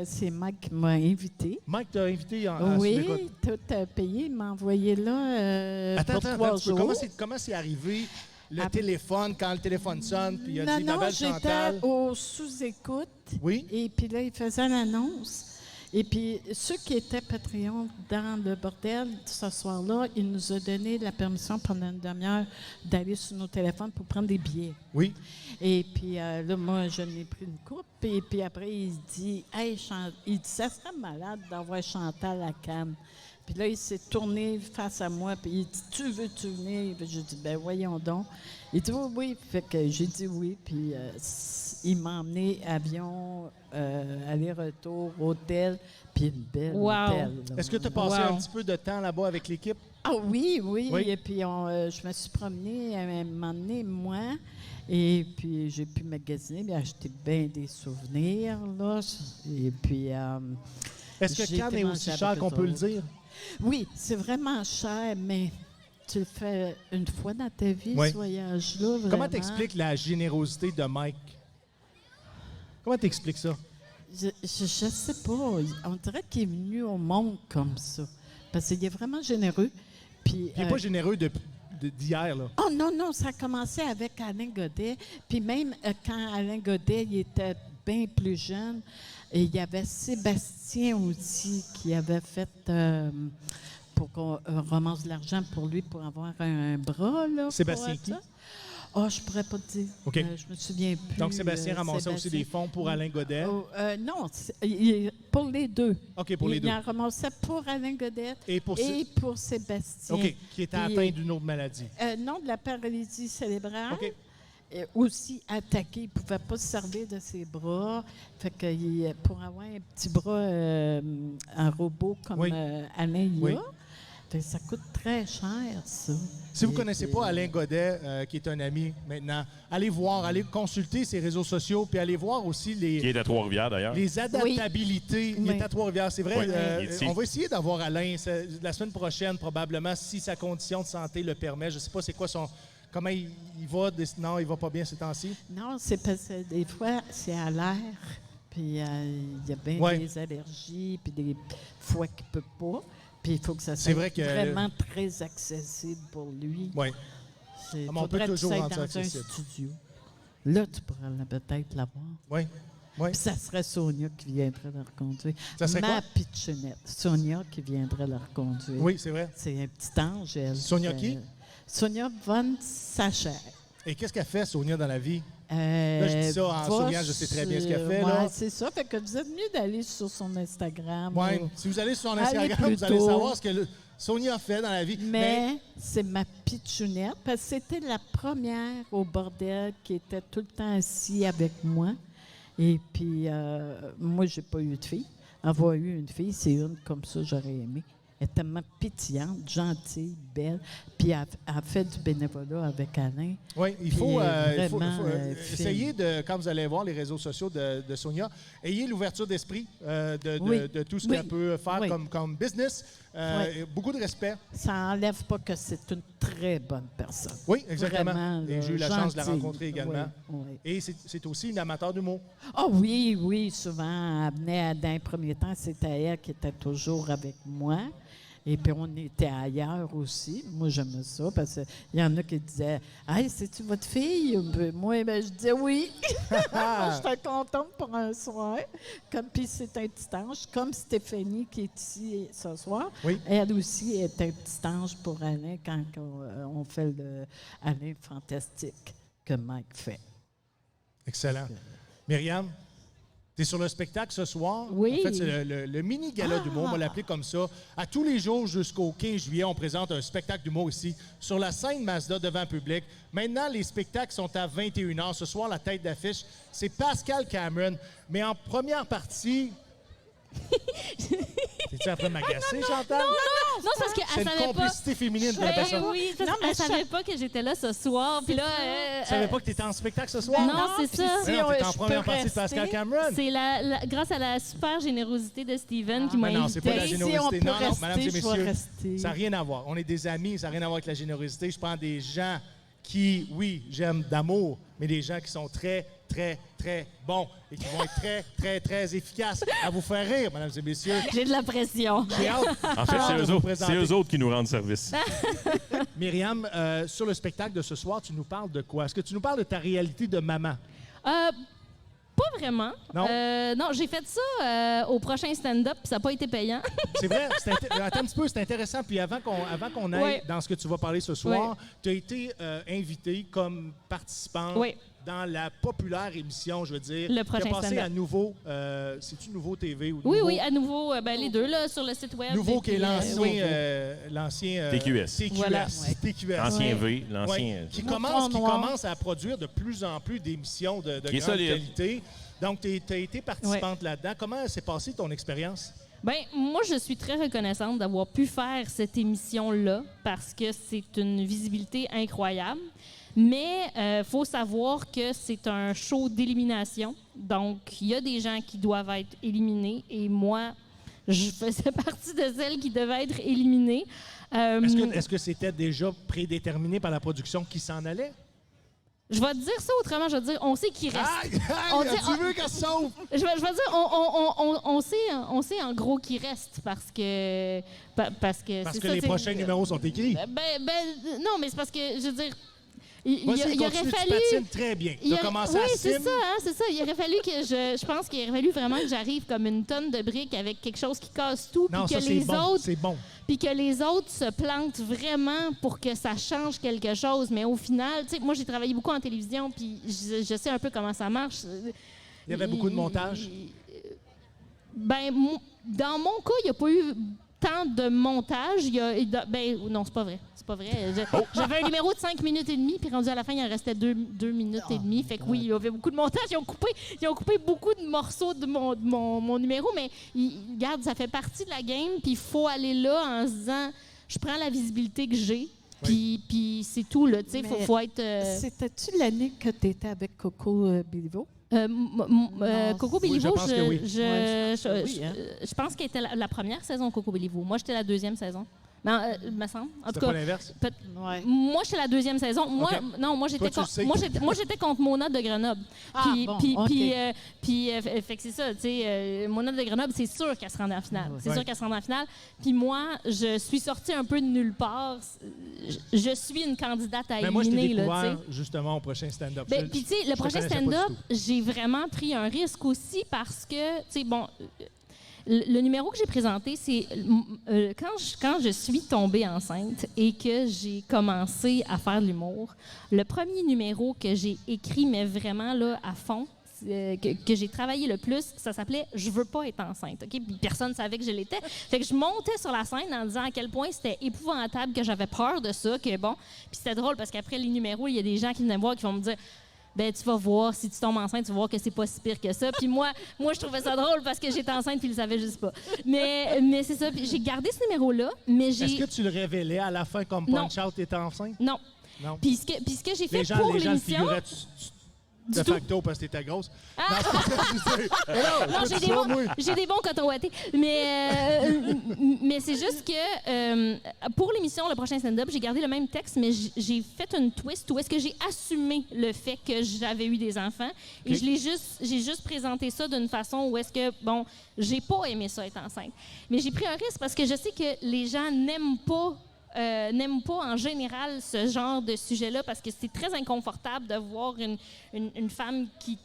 c'est Mike qui m'a invité. Mike t'a invité à Oui, Sous-écoute. tout payé. Il m'a envoyé là Attends, pour 3 un petit peu. jours. Comment c'est arrivé le Ah. téléphone, quand le téléphone sonne, puis il a dit Non, Isabelle j'étais Chantal? au sous-écoute. Oui? Et puis là, il faisait l'annonce. Et puis, ceux qui étaient Patreon dans le bordel ce soir-là, il nous a donné la permission pendant une demi-heure d'aller sur nos téléphones pour prendre des billets. Oui. Et puis là, moi, je n'ai pris une coupe. Et puis après, il dit, hey, il dit, ça serait malade d'avoir Chantal à Cannes. Puis là, il s'est tourné face à moi, puis il dit « Tu veux-tu venir? » Puis j'ai dit « Ben voyons donc. » Il dit « Oui, oui. » Fait que j'ai dit oui, puis il m'a emmené avion, aller-retour, hôtel, puis une belle Wow. hôtel. là. Est-ce que tu as passé Wow. un petit peu de temps là-bas avec l'équipe? Ah oui, oui. Oui. Et puis je me suis promenée à un moment donné, moi, et puis j'ai pu magasiner, puis acheter bien des souvenirs, là. Et puis... Est-ce que j'ai Cannes été est manger aussi avec cher qu'on eux peut le autres. dire? Oui, c'est vraiment cher, mais tu le fais une fois dans ta vie, Oui. ce voyage-là. Comment vraiment. t'expliques la générosité de Mike? Comment t'expliques ça? Je sais pas. On dirait qu'il est venu au monde comme ça. Parce qu'il est vraiment généreux. Puis, Il n'est pas généreux d'hier, là. oh non, non, ça a commencé avec Alain Godet. Puis même quand Alain Godet il était bien plus jeune, et il y avait Sébastien aussi qui avait fait pour qu'on ramasse de l'argent pour lui pour avoir un bras. Là, Sébastien pour qui? ça. Ah, je pourrais pas te dire. OK. Je me souviens plus. Donc, Sébastien ramassait aussi Sébastien. des fonds pour Alain Godet. Oh, non, pour les deux. OK, pour les deux. Il en ramassait pour Alain Godet Et pour pour Sébastien. OK, qui était Puis, atteint d'une autre maladie. non, de la paralysie cérébrale. OK. Aussi attaqué. Il ne pouvait pas se servir de ses bras. Fait que pour avoir un petit bras, un robot comme Oui. Alain y a, Oui. fait que ça coûte très cher, ça. Si vous ne Et connaissez puis, pas Alain Godet, qui est un ami maintenant, allez voir, allez consulter ses réseaux sociaux, puis allez voir aussi Qui les, est à Trois-Rivières, d'ailleurs. les adaptabilités. Il Oui. est à Trois-Rivières, c'est vrai. Oui, il est ici. On va essayer d'avoir Alain la semaine prochaine, probablement, si sa condition de santé le permet. Je ne sais pas c'est quoi son... Comment il va. Non, il va pas bien ces temps-ci. Non, c'est parce que des fois, c'est à l'air. Puis il y a bien Ouais. des allergies, puis des fois qu'il ne peut pas. Puis il faut que ça C'est soit vrai que- vraiment très accessible pour lui. Oui. Il Ah, mais on peut toujours rendre ça dans un accessible. studio. Là, tu pourrais peut-être l'avoir. Oui. Oui. Puis ça serait Sonia qui viendrait la reconduire. Ça serait Ma quoi? pitchounette. Sonia qui viendrait la reconduire. Oui, c'est vrai. C'est un petit ange, elle. Sonia qui? Sonia von Sacher. Et qu'est-ce qu'elle fait, Sonia, dans la vie? Là, je dis ça en souriant, je sais très bien ce qu'elle fait, là. Ouais, c'est ça. Fait que vous êtes mieux d'aller sur son Instagram. Oui. ou- Si vous allez sur son Allez Instagram, plus vous allez tôt. savoir ce que Sonia fait dans la vie. Mais c'est ma pitchounette, parce que c'était la première au bordel qui était tout le temps assise avec moi. Et puis, moi, j'ai pas eu de fille. Avoir eu une fille, c'est une comme ça, j'aurais aimé. Elle est tellement pétillante, gentille, belle. Puis elle fait du bénévolat avec Alain. Oui, il Puis faut, vraiment, essayer de, quand vous allez voir les réseaux sociaux de Sonia, ayez l'ouverture d'esprit Oui. de tout ce Oui. qu'elle peut faire Oui. comme business. Oui. Beaucoup de respect. Ça n'enlève pas que c'est une très bonne personne. Oui, exactement. Vraiment, Et là, j'ai eu la chance de la gentille. rencontrer également. Oui, oui. Et c'est aussi une amateur d'humour. Ah oui, oui, souvent, elle venait dans un premier temps, c'était elle qui était toujours avec moi. Et puis, on était ailleurs aussi. Moi, j'aimais ça parce qu'il y en a qui disaient « Hey, c'est-tu votre fille? » Puis moi, ben, je disais « Oui. » J'étais contente pour un soir. Puis c'est un petit ange, comme Stéphanie qui est ici ce soir. Oui. Elle aussi est un petit ange pour Alain quand on fait le Alain fantastique que Mike fait. Excellent. Myriam, tu es sur le spectacle ce soir. Oui. En fait, c'est le mini-gala d'humour, on va l'appeler comme ça. À tous les jours jusqu'au 15 juillet, on présente un spectacle d'humour ici, sur la scène Mazda devant le public. Maintenant, les spectacles sont à 21h. Ce soir, la tête d'affiche, c'est Pascal Cameron. Mais en première partie... T'es-tu en train de m'agacer, Chantal? Non, c'est parce C'est qu'elle une savait pas. complicité féminine, Ben t'appelles ça. oui, Non, mais elle savait pas que j'étais là ce soir. Puis là, Tu savais pas que tu étais en spectacle ce soir? Non, c'est puis ça. Mais non, t'es en je première peux partie de Pascal rester. Cameron. c'est grâce à la super générosité de Steven qui m'a Mais non, c'est pas invité. la Si générosité. on peut Non, non, rester, mesdames et je vais messieurs, rester. ça n'a rien à voir. On est des amis, ça n'a rien à voir avec la générosité. Je prends des gens qui, oui, j'aime d'amour, mais des gens qui sont très, très, très bons et qui vont être très, très, très efficaces à vous faire rire, mesdames et messieurs. J'ai de la pression. J'ai hâte. En fait, hâte de vous présenter. c'est eux autres qui nous rendent service. Myriam, sur le spectacle de ce soir, tu nous parles de quoi? Est-ce que tu nous parles de ta réalité de maman? Pas vraiment. Non? Non, j'ai fait ça au prochain stand-up, puis ça n'a pas été payant. C'est vrai? Attends un petit peu, c'est intéressant. Puis avant qu'on aille Ouais. dans ce que tu vas parler ce soir, tu as été invité comme participante Oui. dans la populaire émission, je veux dire, Le prochain qui a passé stand-up. à Nouveau, c'est-tu Nouveau TV ou Oui, Nouveau? oui, à nouveau, les deux, là, sur le site web. Nouveau Et qui est puis, l'ancien TQS. Voilà. TQS. L'ancien Ouais. V, l'ancien... Qui Mouton noir. commence à produire de plus en plus d'émissions de Qui est grande solide. qualité. Donc, tu as été participante là-dedans. Comment s'est passée ton expérience? Ben, moi, je suis très reconnaissante d'avoir pu faire cette émission-là parce que c'est une visibilité incroyable. Mais il faut savoir que c'est un show d'élimination. Donc, il y a des gens qui doivent être éliminés et moi, je faisais partie de celles qui devaient être éliminées. Est-ce que c'était déjà prédéterminé par la production qui s'en allait? Je vais te dire ça autrement, je vais te dire, on sait qui reste. Aïe! On Aïe! dit- Tu veux qu'elle se sauve? Je vais dire, on sait en gros qui reste parce que Parce c'est que ça, les c'est- prochains numéros sont écrits. Non, mais c'est parce que, je veux dire, il Vas-y, aurait continue, fallu... tu patines très bien. Tu as commencé oui, à c'est Sim. ça, hein, c'est ça. Il aurait fallu que je pense qu'il aurait fallu vraiment que j'arrive comme une tonne de briques avec quelque chose qui casse tout, Non, puis ça, que c'est les bon. autres, C'est bon. puis que les autres se plantent vraiment pour que ça change quelque chose. Mais au final, tu sais, moi j'ai travaillé beaucoup en télévision, puis je sais un peu comment ça marche. Il y avait beaucoup de montage. Ben, dans mon cas, il n'y a pas eu tant de montage. Non, c'est pas vrai. C'est pas vrai. J'avais un numéro de 5 minutes et demie, puis rendu à la fin, il en restait 2 minutes et demie. Fait que oui, il y avait beaucoup de montage. Ils ont coupé beaucoup de morceaux de mon numéro, mais regarde, ça fait partie de la game, puis il faut aller là en se disant, je prends la visibilité que j'ai, puis c'est tout, là. Tu sais, Mais faut être... C'était-tu l'année que tu étais avec Coco Béliveau? Coco Oui, Béliveau, je pense que oui. Oui, hein. je pense qu'elle était la première saison Coco Béliveau. Moi, j'étais la deuxième saison. Non, me semble. En tout C'était cas, pas l'inverse? Ouais. moi, j'étais la deuxième saison. Moi, OK. non, moi, j'étais Toi, tu le sais. moi, j'étais contre Mona de Grenoble. Ah, bon, OK. Fait que c'est ça, tu sais, Mona de Grenoble, c'est sûr qu'elle se rendait en finale. C'est Ouais. sûr qu'elle se rendait en finale. Puis moi, je suis sortie un peu de nulle part. Je suis une candidate à Mais moi, je t'ai éliminer, là, tu sais. découvert justement au prochain stand-up. Ben, puis, tu sais, le te prochain connaissais pas stand-up, du tout. j'ai vraiment pris un risque aussi parce que, tu sais, bon, le numéro que j'ai présenté, c'est quand je suis tombée enceinte et que j'ai commencé à faire de l'humour, le premier numéro que j'ai écrit, mais vraiment là, à fond, que j'ai travaillé le plus, ça s'appelait « Je veux pas être enceinte ». OK? Puis personne ne savait que je l'étais. Fait que je montais sur la scène en disant à quel point c'était épouvantable, que j'avais peur de ça, que bon. Puis c'était drôle parce qu'après les numéros, il y a des gens qui venaient me voir qui vont me dire « Ben tu vas voir, si tu tombes enceinte, tu vas voir que c'est pas si pire que ça. » Puis moi, je trouvais ça drôle parce que j'étais enceinte puis ils le savaient juste pas. Mais c'est ça. Puis j'ai gardé ce numéro-là, mais j'ai... Est-ce que tu le révélais à la fin comme Non. Punch-Out était enceinte? Non. Non. Puis ce que j'ai fait Les gens, pour les gens le l'émission... figuraient de tout. facto parce que t'étais grosse. Ah! Non, c'est pas ça que je dis. Mais non, Non, écoute ça, moi. j'ai des bons cotons ouatés. Mais c'est juste que pour l'émission, le prochain stand-up, j'ai gardé le même texte, mais j'ai fait une twist où est-ce que j'ai assumé le fait que j'avais eu des enfants. Et OK. j'ai juste présenté ça d'une façon où est-ce que, bon, j'ai pas aimé ça être enceinte. Mais j'ai pris un risque parce que je sais que les gens n'aiment pas en général ce genre de sujet-là parce que c'est très inconfortable de voir une femme qui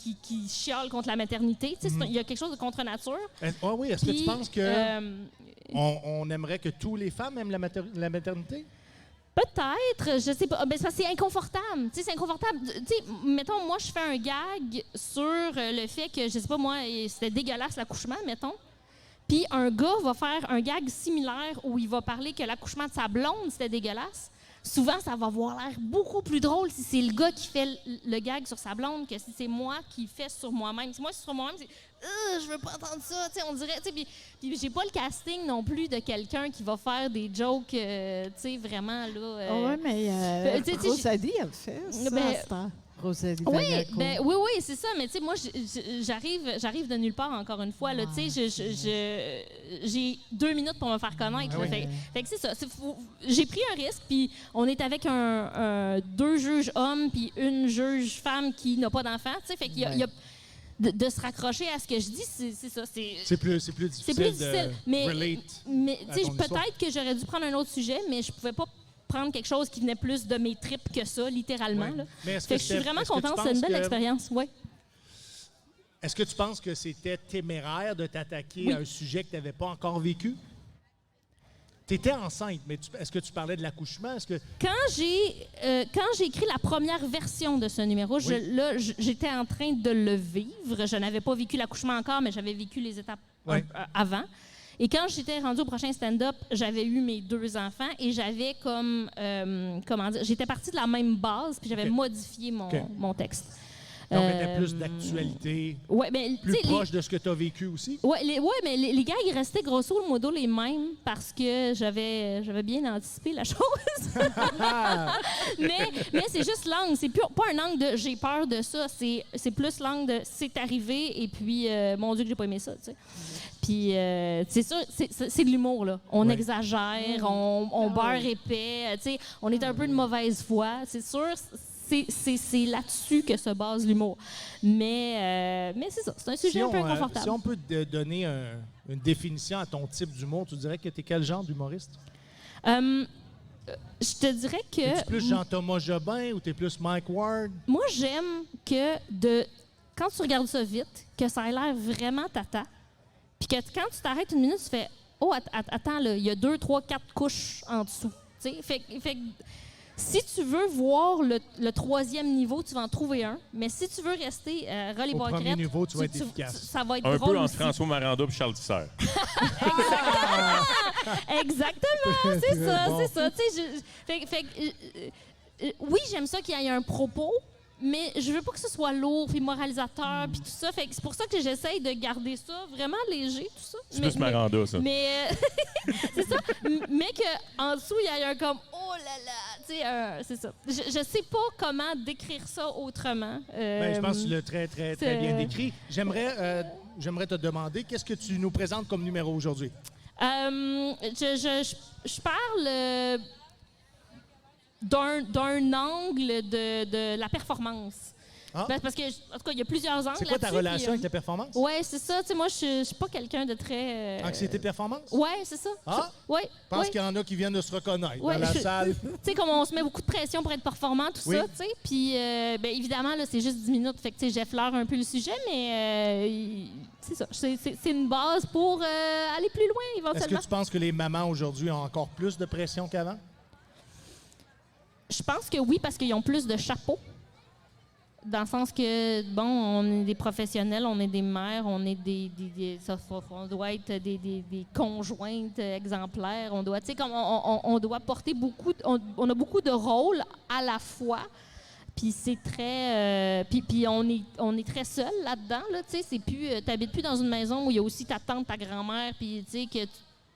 chiale contre la maternité. Tu sais, il y a quelque chose de contre nature. Oui, est-ce que tu Puis, penses que on aimerait que toutes les femmes aiment la maternité? Peut-être, je sais pas. Ben, c'est inconfortable. Tu sais, c'est inconfortable. Tu sais, mettons, moi, je fais un gag sur le fait que, je sais pas, moi, c'était dégueulasse l'accouchement, mettons. Puis un gars va faire un gag similaire où il va parler que l'accouchement de sa blonde, c'était dégueulasse. Souvent, ça va avoir l'air beaucoup plus drôle si c'est le gars qui fait le gag sur sa blonde que si c'est moi qui fais sur moi-même. Si moi, c'est sur moi-même, c'est « je veux pas entendre ça », tu sais, on dirait, tu sais, puis j'ai pas le casting non plus de quelqu'un qui va faire des jokes, tu sais, vraiment, là... Oui, mais tu sais, Rosalie, elle fait ça. Ben, à cette heure. Rosalie Oui, Vanaco. oui, c'est ça. Mais tu sais, moi, j'arrive de nulle part, encore une fois. Là, tu sais, j'ai 2 minutes pour me faire connaître. Ah là. oui. Fait que c'est ça. J'ai pris un risque, puis on est avec 2 juges hommes, puis une juge femme qui n'a pas d'enfant. Tu sais, fait qu'il y a de se raccrocher à ce que je dis, c'est ça. C'est plus difficile. C'est plus difficile. De relate Mais à tu sais, ton histoire. peut-être que j'aurais dû prendre un autre sujet, mais je pouvais pas prendre quelque chose qui venait plus de mes tripes que ça, littéralement. Ouais. Là. Mais est-ce Fait que que je suis c'était- vraiment est-ce que tu contente. penses C'est une belle que- expérience. Ouais. Est-ce que tu penses que c'était téméraire de t'attaquer Oui. à un sujet que tu n'avais pas encore vécu? T'étais enceinte, mais est-ce que tu parlais de l'accouchement? Est-ce que... Quand j'ai écrit la première version de ce numéro, j'étais en train de le vivre. Je n'avais pas vécu l'accouchement encore, mais j'avais vécu les étapes avant. Et quand j'étais rendue au prochain stand-up, j'avais eu mes 2 enfants et j'avais comme... comment dire? J'étais partie de la même base, puis j'avais modifié mon texte. Donc, était plus d'actualité, plus proche de ce que tu as vécu aussi? Oui, mais les gars, ils restaient grosso modo les mêmes parce que j'avais bien anticipé la chose. mais c'est juste l'angle. C'est pas un angle de « j'ai peur de ça ». C'est plus l'angle de « c'est arrivé » et puis « mon Dieu que j'ai pas aimé ça ». Tu sais. Puis c'est sûr, c'est de l'humour, là. On exagère, on beurre épais, tu sais, on est un peu de mauvaise foi. C'est sûr, c'est là-dessus que se base l'humour. Mais c'est ça, c'est un sujet un peu inconfortable. Si on peut te donner une définition à ton type d'humour, tu dirais que tu es quel genre d'humoriste? Je te dirais que... Es-tu plus Jean-Thomas Jobin ou tu es plus Mike Ward? Moi, j'aime que quand tu regardes ça vite, que ça a l'air vraiment tata, puis que quand tu t'arrêtes une minute, tu fais « Oh, attends, là, il y a 2, 3, 4 couches en dessous. » Fait que si tu veux voir le 3e niveau, tu vas en trouver un. Mais si tu veux rester ras les Au barquettes, premier niveau, tu vas être efficace. Ça va être Un drôle peu entre aussi. François Maranda et Charles Tissère. Exactement, c'est ça, c'est ça. Oui, j'aime ça qu'il y ait un propos, mais je veux pas que ce soit lourd puis moralisateur puis tout ça. Fait que c'est pour ça que j'essaye de garder ça vraiment léger, tout ça. C'est plus Maranda, ça. Mais c'est ça. Mais qu'en dessous, il y a un comme « Oh là là! » Tu sais, c'est ça. Je sais pas comment décrire ça autrement. Je pense que tu l'as très, très, très bien décrit. J'aimerais te demander, qu'est-ce que tu nous présentes comme numéro aujourd'hui? Je parle d'un angle de la performance. Ah. Parce que, en tout cas, il y a plusieurs angles. C'est quoi ta relation avec la performance? Oui, c'est ça. Tu sais, moi, je suis pas quelqu'un de très... Anxiété-performance? Oui, c'est ça. Ah? Oui. Je pense qu'il y en a qui viennent de se reconnaître Ouais, dans la salle. Tu sais, comme on se met beaucoup de pression pour être performant, tout ça, tu sais. Puis, évidemment, là, c'est juste 10 minutes. Fait que, tu sais, j'effleure un peu le sujet, mais c'est ça. C'est une base pour aller plus loin, éventuellement. Est-ce que tu penses que les mamans aujourd'hui ont encore plus de pression qu'avant? Je pense que oui, parce qu'ils ont plus de chapeaux. Dans le sens que, bon, on est des professionnels, on est des mères, on est on doit être des conjointes exemplaires. On doit, tu sais, comme on doit porter beaucoup, on a beaucoup de rôles à la fois. Puis c'est très, puis on est très seul là-dedans, là. Tu sais, c'est plus, t'habites plus dans une maison où il y a aussi ta tante, ta grand-mère, puis tu sais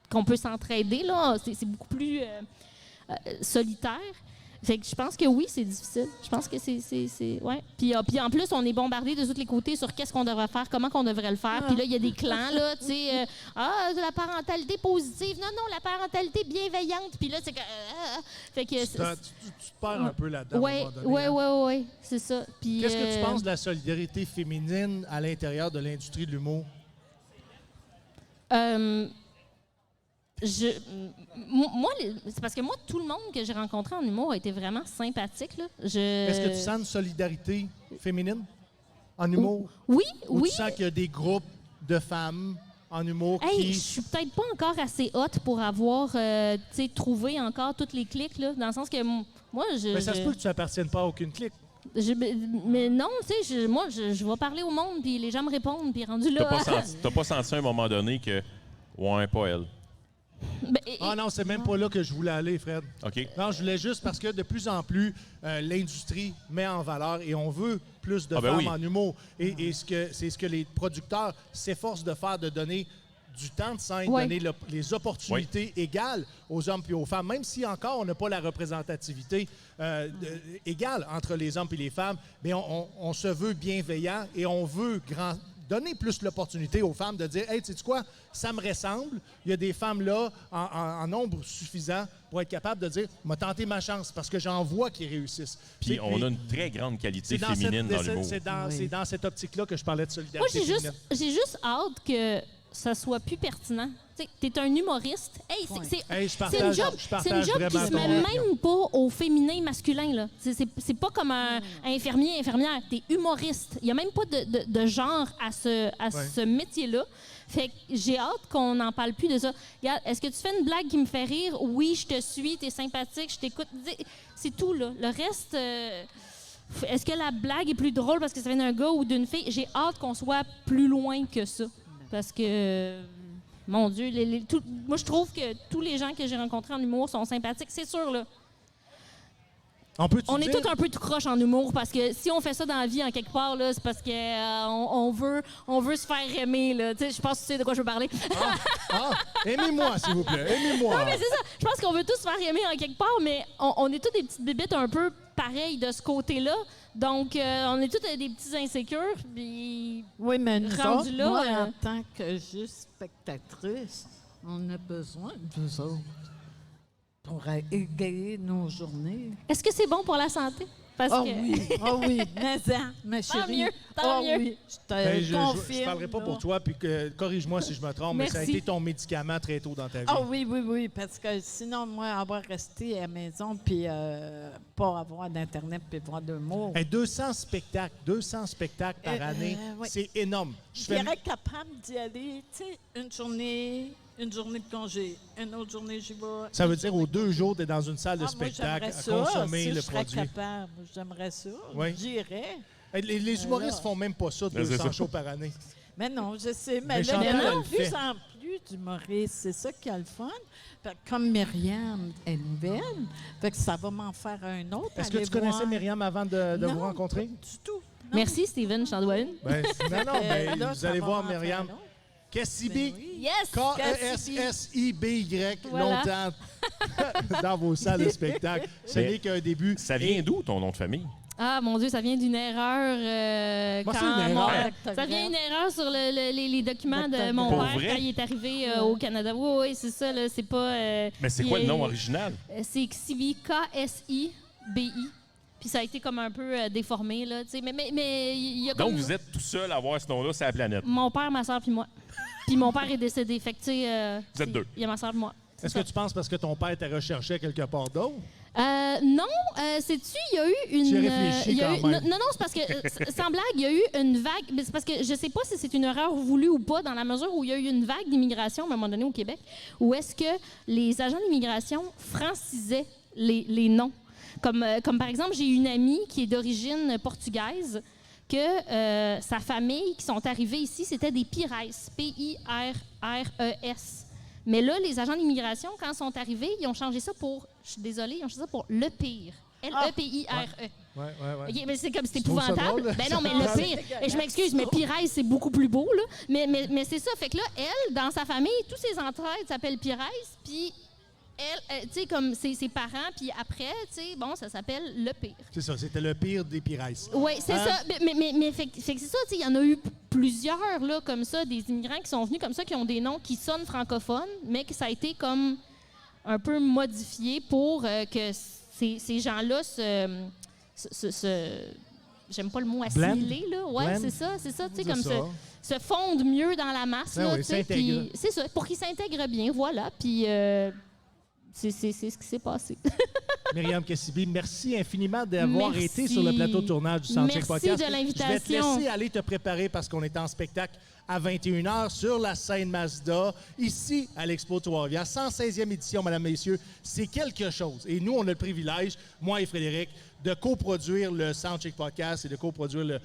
qu'on peut s'entraider là. C'est beaucoup plus solitaire. Fait que je pense que oui, c'est difficile. Je pense que c'est ouais. Puis en plus, on est bombardé de tous les côtés sur qu'est-ce qu'on devrait faire, comment qu'on devrait le faire. Puis là, il y a des clans, là, tu sais, la parentalité positive. Non, la parentalité bienveillante. Puis là, c'est que... fait que... Tu te perds un peu là-dedans. Oui, c'est ça. Puis, qu'est-ce que tu penses de la solidarité féminine à l'intérieur de l'industrie de l'humour? Moi, c'est parce que moi, tout le monde que j'ai rencontré en humour a été vraiment sympathique. Là. Est-ce que tu sens une solidarité féminine en humour? Oui, Ou tu sens qu'il y a des groupes de femmes en humour qui... Je suis peut-être pas encore assez haute pour avoir trouvé encore toutes les cliques, là, dans le sens que moi, Mais ça se peut que tu n'appartiennes pas à aucune clique. Mais non, tu sais, moi, je vais parler au monde, puis les gens me répondent, puis rendu là... T'as pas senti à un moment donné que... Ouais, pas elle. Non, c'est même pas là que je voulais aller, Fred. OK. Non, je voulais juste parce que de plus en plus, l'industrie met en valeur et on veut plus de femmes en humour. Et c'est ce que les producteurs s'efforcent de faire, de donner du temps de scène, donner les opportunités égales aux hommes et aux femmes, même si encore on n'a pas la représentativité égale entre les hommes et les femmes, mais on se veut bienveillant et on veut donner plus l'opportunité aux femmes de dire « Hey, sais-tu quoi? Ça me ressemble. Il y a des femmes là en nombre suffisant pour être capable de dire « M'a tenté ma chance parce que j'en vois qui réussissent. » Puis on a une très grande qualité féminine dans l'humour. C'est dans cette optique-là que je parlais de solidarité féminine. Moi, j'ai juste hâte que ça soit plus pertinent. Tu es un humoriste. Hey, Hey, je c'est partage- une job, je c'est partage une job qui vraiment se ton met opinion. même pas au féminin masculin. Là. C'est pas comme un infirmier, infirmière. T'es humoriste. Il y a même pas de genre à ce métier-là. Fait que j'ai hâte qu'on n'en parle plus de ça. Regarde, est-ce que tu fais une blague qui me fait rire? Oui, je te suis, t'es sympathique, je t'écoute. C'est tout, là. Le reste... est-ce que la blague est plus drôle parce que ça vient d'un gars ou d'une fille? J'ai hâte qu'on soit plus loin que ça. Parce que, mon Dieu, moi, je trouve que tous les gens que j'ai rencontrés en humour sont sympathiques. C'est sûr, là. On est tous un peu tout croche en humour parce que si on fait ça dans la vie en quelque part, là, c'est parce que on veut se faire aimer. Là. Je pense que tu sais de quoi je veux parler. Aimez-moi, s'il vous plaît. Aimez-moi. Non, mais c'est ça. Je pense qu'on veut tous se faire aimer en quelque part, mais on est tous des petites bébites un peu pareilles de ce côté-là. Donc, on est tous des petits insécures. Puis, Oui, mais nous rendu autres, là, moi, en tant que juste spectatrice, on a besoin de vous autres pour égayer nos journées. est-ce que c'est bon pour la santé? Parce Ah que... oui, ah oui, ma chérie. mieux, tant mieux. Oui, je te Ben, je confirme. ne parlerai pas là. pour toi, puis corrige-moi si je me trompe, mais ça a Merci. été ton médicament très tôt dans ta vie. Ah oui, parce que sinon, moi, avoir resté à la maison puis pas avoir d'Internet puis voir de mots. Hey, 200 spectacles par année, oui. c'est énorme. Je serais capable d'y aller, tu sais, une journée de congé, une autre journée, j'y vais. Ça veut dire aux 2 jours, tu es dans une salle de Moi, spectacle à j'aimerais ça, consommer si le je serais produit. capable, j'aimerais ça, Oui. j'irais. Hey, les humoristes là. font même pas ça, Ben, c'est 200 ça. shows par année. Mais non, je sais, Mais mais là, il y Chantal, en a elle de le fait. plus en plus d'humoristes, c'est ça qui est le fun. Fait que comme Myriam est nouvelle, fait que ça va m'en faire un autre. Est-ce que aller tu connaissais voir. Myriam avant de Non, vous rencontrer? pas du tout. Non. Merci, Steven, je t'en dois une. Ben, non, mais Là, vous ça allez va voir m'en faire Myriam. un autre. Kessiby, Ben oui. Yes! K-E-S-S-I-B-Y, Voilà. longtemps dans vos salles de spectacle. Ce Mais n'est qu'un début. Ça vient d'où, ton nom de famille? Ah, mon Dieu, ça vient d'une erreur. Moi, c'est quand une mon- erreur. Ça vient d'une erreur sur les documents de mon Pour père vrai? quand il est arrivé au Canada. Oui, c'est ça. Là, c'est pas. Mais c'est il quoi le est- nom original? C'est Ksibi, K-S-I-B-I. Puis ça a été comme un peu déformé, là. Tu sais, mais il y a Donc, comme... vous êtes tout seul à avoir ce nom-là sur la planète. Mon père, ma soeur, puis moi. Puis mon père est décédé. Fait que, tu sais... Vous êtes deux. Il y a ma soeur et moi. C'est Est-ce que ça. tu penses parce que ton père t'a recherché quelque part d'autre? Non, sais-tu, il y a eu une... Tu y as réfléchi il y a quand eu- même. Non, c'est parce que, sans blague, il y a eu une vague... Mais c'est parce que je sais pas si c'est une erreur voulue ou pas, dans la mesure où il y a eu une vague d'immigration, à un moment donné, au Québec, où est-ce que les agents d'immigration francisaient les noms. Comme par exemple, j'ai une amie qui est d'origine portugaise, que sa famille qui sont arrivés ici, c'était des Pires, P-I-R-R-E-S. Mais là, les agents d'immigration, quand ils sont arrivés, ils ont changé ça pour, je suis désolée, ils ont changé ça pour le pire. L-E-P-I-R-E. Ouais. OK, mais c'est comme c'est Tu trouves ça épouvantable. drôle? Ben non, mais le pire. Et je m'excuse, mais Pires, c'est beaucoup plus beau, là. Mais c'est ça. Fait que là, elle, dans sa famille, tous ses entrailles s'appellent Pires, puis elle, tu sais, comme ses parents, puis après, tu sais, bon, ça s'appelle le pire. C'est ça, c'était le pire des pires. Oui, c'est ça. Mais fait que c'est ça, tu sais, il y en a eu plusieurs, là, comme ça, des immigrants qui sont venus comme ça, qui ont des noms qui sonnent francophones, mais que ça a été comme un peu modifié pour que ces gens-là j'aime pas le mot assimiler, là. Ouais, Blend? c'est ça, tu sais, C'est comme ça. se fondent mieux dans la masse, Ben là, oui, tu sais. s'intègrent. Puis c'est ça, pour qu'ils s'intègrent bien, voilà. Puis c'est ce qui s'est passé. Myriam Kessibi, merci infiniment d'avoir Merci. été sur le plateau de tournage du Soundcheck Merci Podcast. de l'invitation. Je vais te laisser aller te préparer parce qu'on est en spectacle à 21h sur la scène Mazda, ici à l'Expo Trois-Rivières. 116e édition, mesdames, messieurs. C'est quelque chose. Et nous, on a le privilège, moi et Frédéric, de coproduire le Soundcheck Podcast et de coproduire le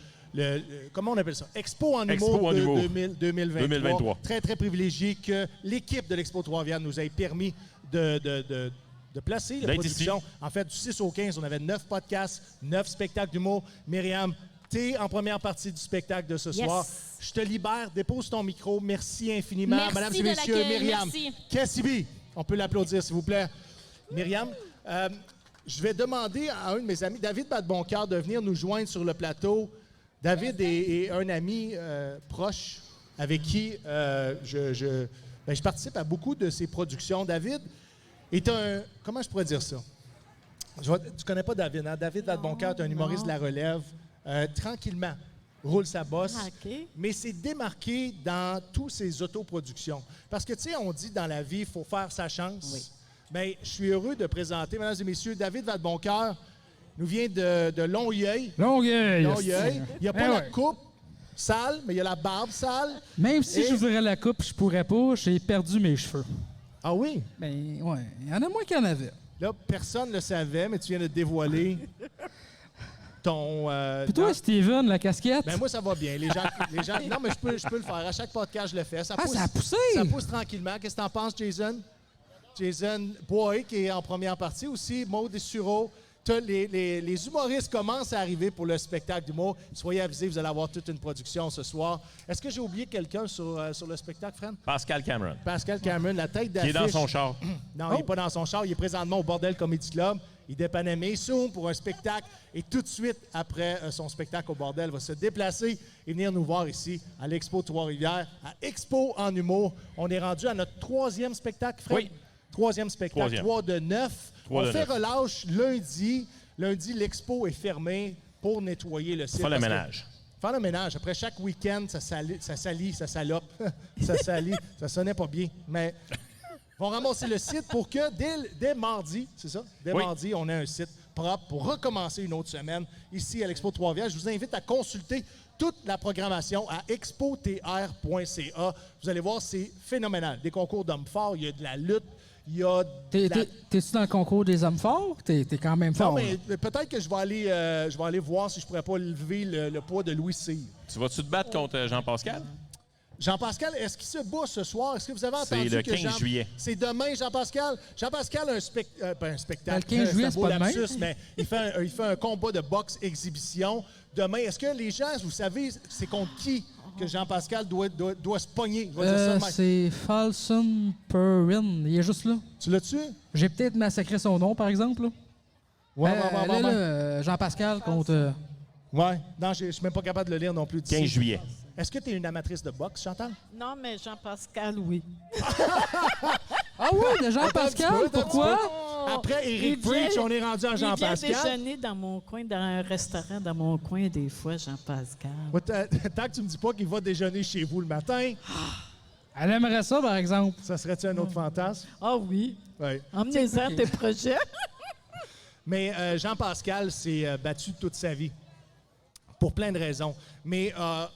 comment on appelle ça? Expo en Expo humour en de humour. 2023. Très, très privilégié que l'équipe de l'Expo Trois-Rivières nous ait permis de placer la D'être production. En fait, du 6 au 15, on avait 9 podcasts, 9 spectacles d'humour. Myriam, t'es en première partie du spectacle de ce Yes. soir. Je te libère, dépose ton micro. Merci infiniment. Merci Mesdames et de messieurs, l'accueil. Myriam Merci. Kessibi, on peut l'applaudir, s'il vous plaît. Myriam, je vais demander à un de mes amis, David Badeboncoeur, de venir nous joindre sur le plateau. David est un ami proche avec qui je participe à beaucoup de ses productions. David est un... Comment je pourrais dire ça? Tu connais pas David, hein? David Badeboncoeur est un humoriste de la relève. Tranquillement, roule sa bosse. Ah, OK. Mais c'est démarqué dans tous ces autoproductions. Parce que, tu sais, on dit dans la vie, il faut faire sa chance. Oui. Bien, je suis heureux de présenter, mesdames et messieurs, David Vadeboncoeur nous vient de Longueuil. Longueuil. Longueuil. Il n'y a pas Eh la ouais. coupe sale, mais il y a la barbe sale. Même si Et- j'ouvrais la coupe, je pourrais pas, j'ai perdu mes cheveux. Ah oui? Ben, ouais, il y en a moins qu'il y en avait. Là, personne ne le savait, mais tu viens de dévoiler ton... Puis toi, Steven, la casquette? Ben moi, ça va bien. Les gens, non, mais je peux le faire. À chaque podcast, je le fais. Ça Ah, ça a poussé! Ça pousse tranquillement. Qu'est-ce que t'en penses, Jason? Jason Boy, qui est en première partie aussi. Maud et Sureau. Les humoristes commencent à arriver pour le spectacle d'humour. Soyez avisés, vous allez avoir toute une production ce soir. Est-ce que j'ai oublié quelqu'un sur le spectacle, Fran? Pascal Cameron, Pascal Cameron, la tête qui d'affiche. est dans son char. Non, il n'est pas dans son char. Il est présentement au Bordel Comedy Club. Il dépanne Maison pour un spectacle. Et tout de suite, après son spectacle au Bordel, va se déplacer et venir nous voir ici à l'Expo Trois-Rivières, à Expo en humour. On est rendu à notre 3e spectacle, Fred? Oui. 3e spectacle, 3 de 9. 3 On de fait 9. relâche lundi. Lundi, l'Expo est fermée pour nettoyer le site. Faire le parce que- ménage. Faire le ménage. Après chaque week-end, ça salit, ça salope, ça salit, ça sonnait pas bien. Mais ils vont ramasser le site pour que dès mardi, c'est ça? Dès Oui. mardi, on ait un site propre pour recommencer une autre semaine ici à l'Expo Trois-Rivières. Je vous invite à consulter toute la programmation à expotr.ca. Vous allez voir, c'est phénoménal. Des concours d'hommes forts, il y a de la lutte, il y a de la... T'es-tu dans le concours des hommes forts? T'es quand même Non, fort. mais là. peut-être que je vais aller voir si je pourrais pas lever le poids de Louis Cyr. Tu vas-tu te battre contre Jean-Pascal? Jean-Pascal, est-ce qu'il se bat ce soir? Est-ce que vous avez entendu le que 15 juillet. C'est demain, Jean-Pascal? Jean-Pascal a un spectacle. Le 15 juillet, un c'est beau pas demain? lapsus, mais il fait un combat de boxe exhibition demain. Est-ce que les gens, vous savez, c'est contre qui que Jean-Pascal doit se pogner? Je vais dire ça de même. C'est Falson Perrin. Il est juste là. Tu l'as-tu? J'ai peut-être massacré son nom, par exemple. Là. Jean-Pascal contre... Ouais. Non, je suis même pas capable de le lire non plus. d'ici. 15 juillet. Est-ce que tu es une amatrice de boxe, Chantal? Non, mais Jean-Pascal, oui. Ah oui, de Jean-Pascal, Attends un petit peu, pourquoi? Après Eric il vient- Preach, on est rendu à Il vient Jean-Pascal. déjeuner dans mon coin, dans un restaurant dans mon coin, des fois, Jean-Pascal. Ouais, tant que tu me dis pas qu'il va déjeuner chez vous le matin, Elle aimerait ça, par exemple. ça serait-tu un autre fantasme? Ah oui. Oui. Emmenez-en tes projets. Mais Jean-Pascal s'est battu toute sa vie, pour plein de raisons. Mais a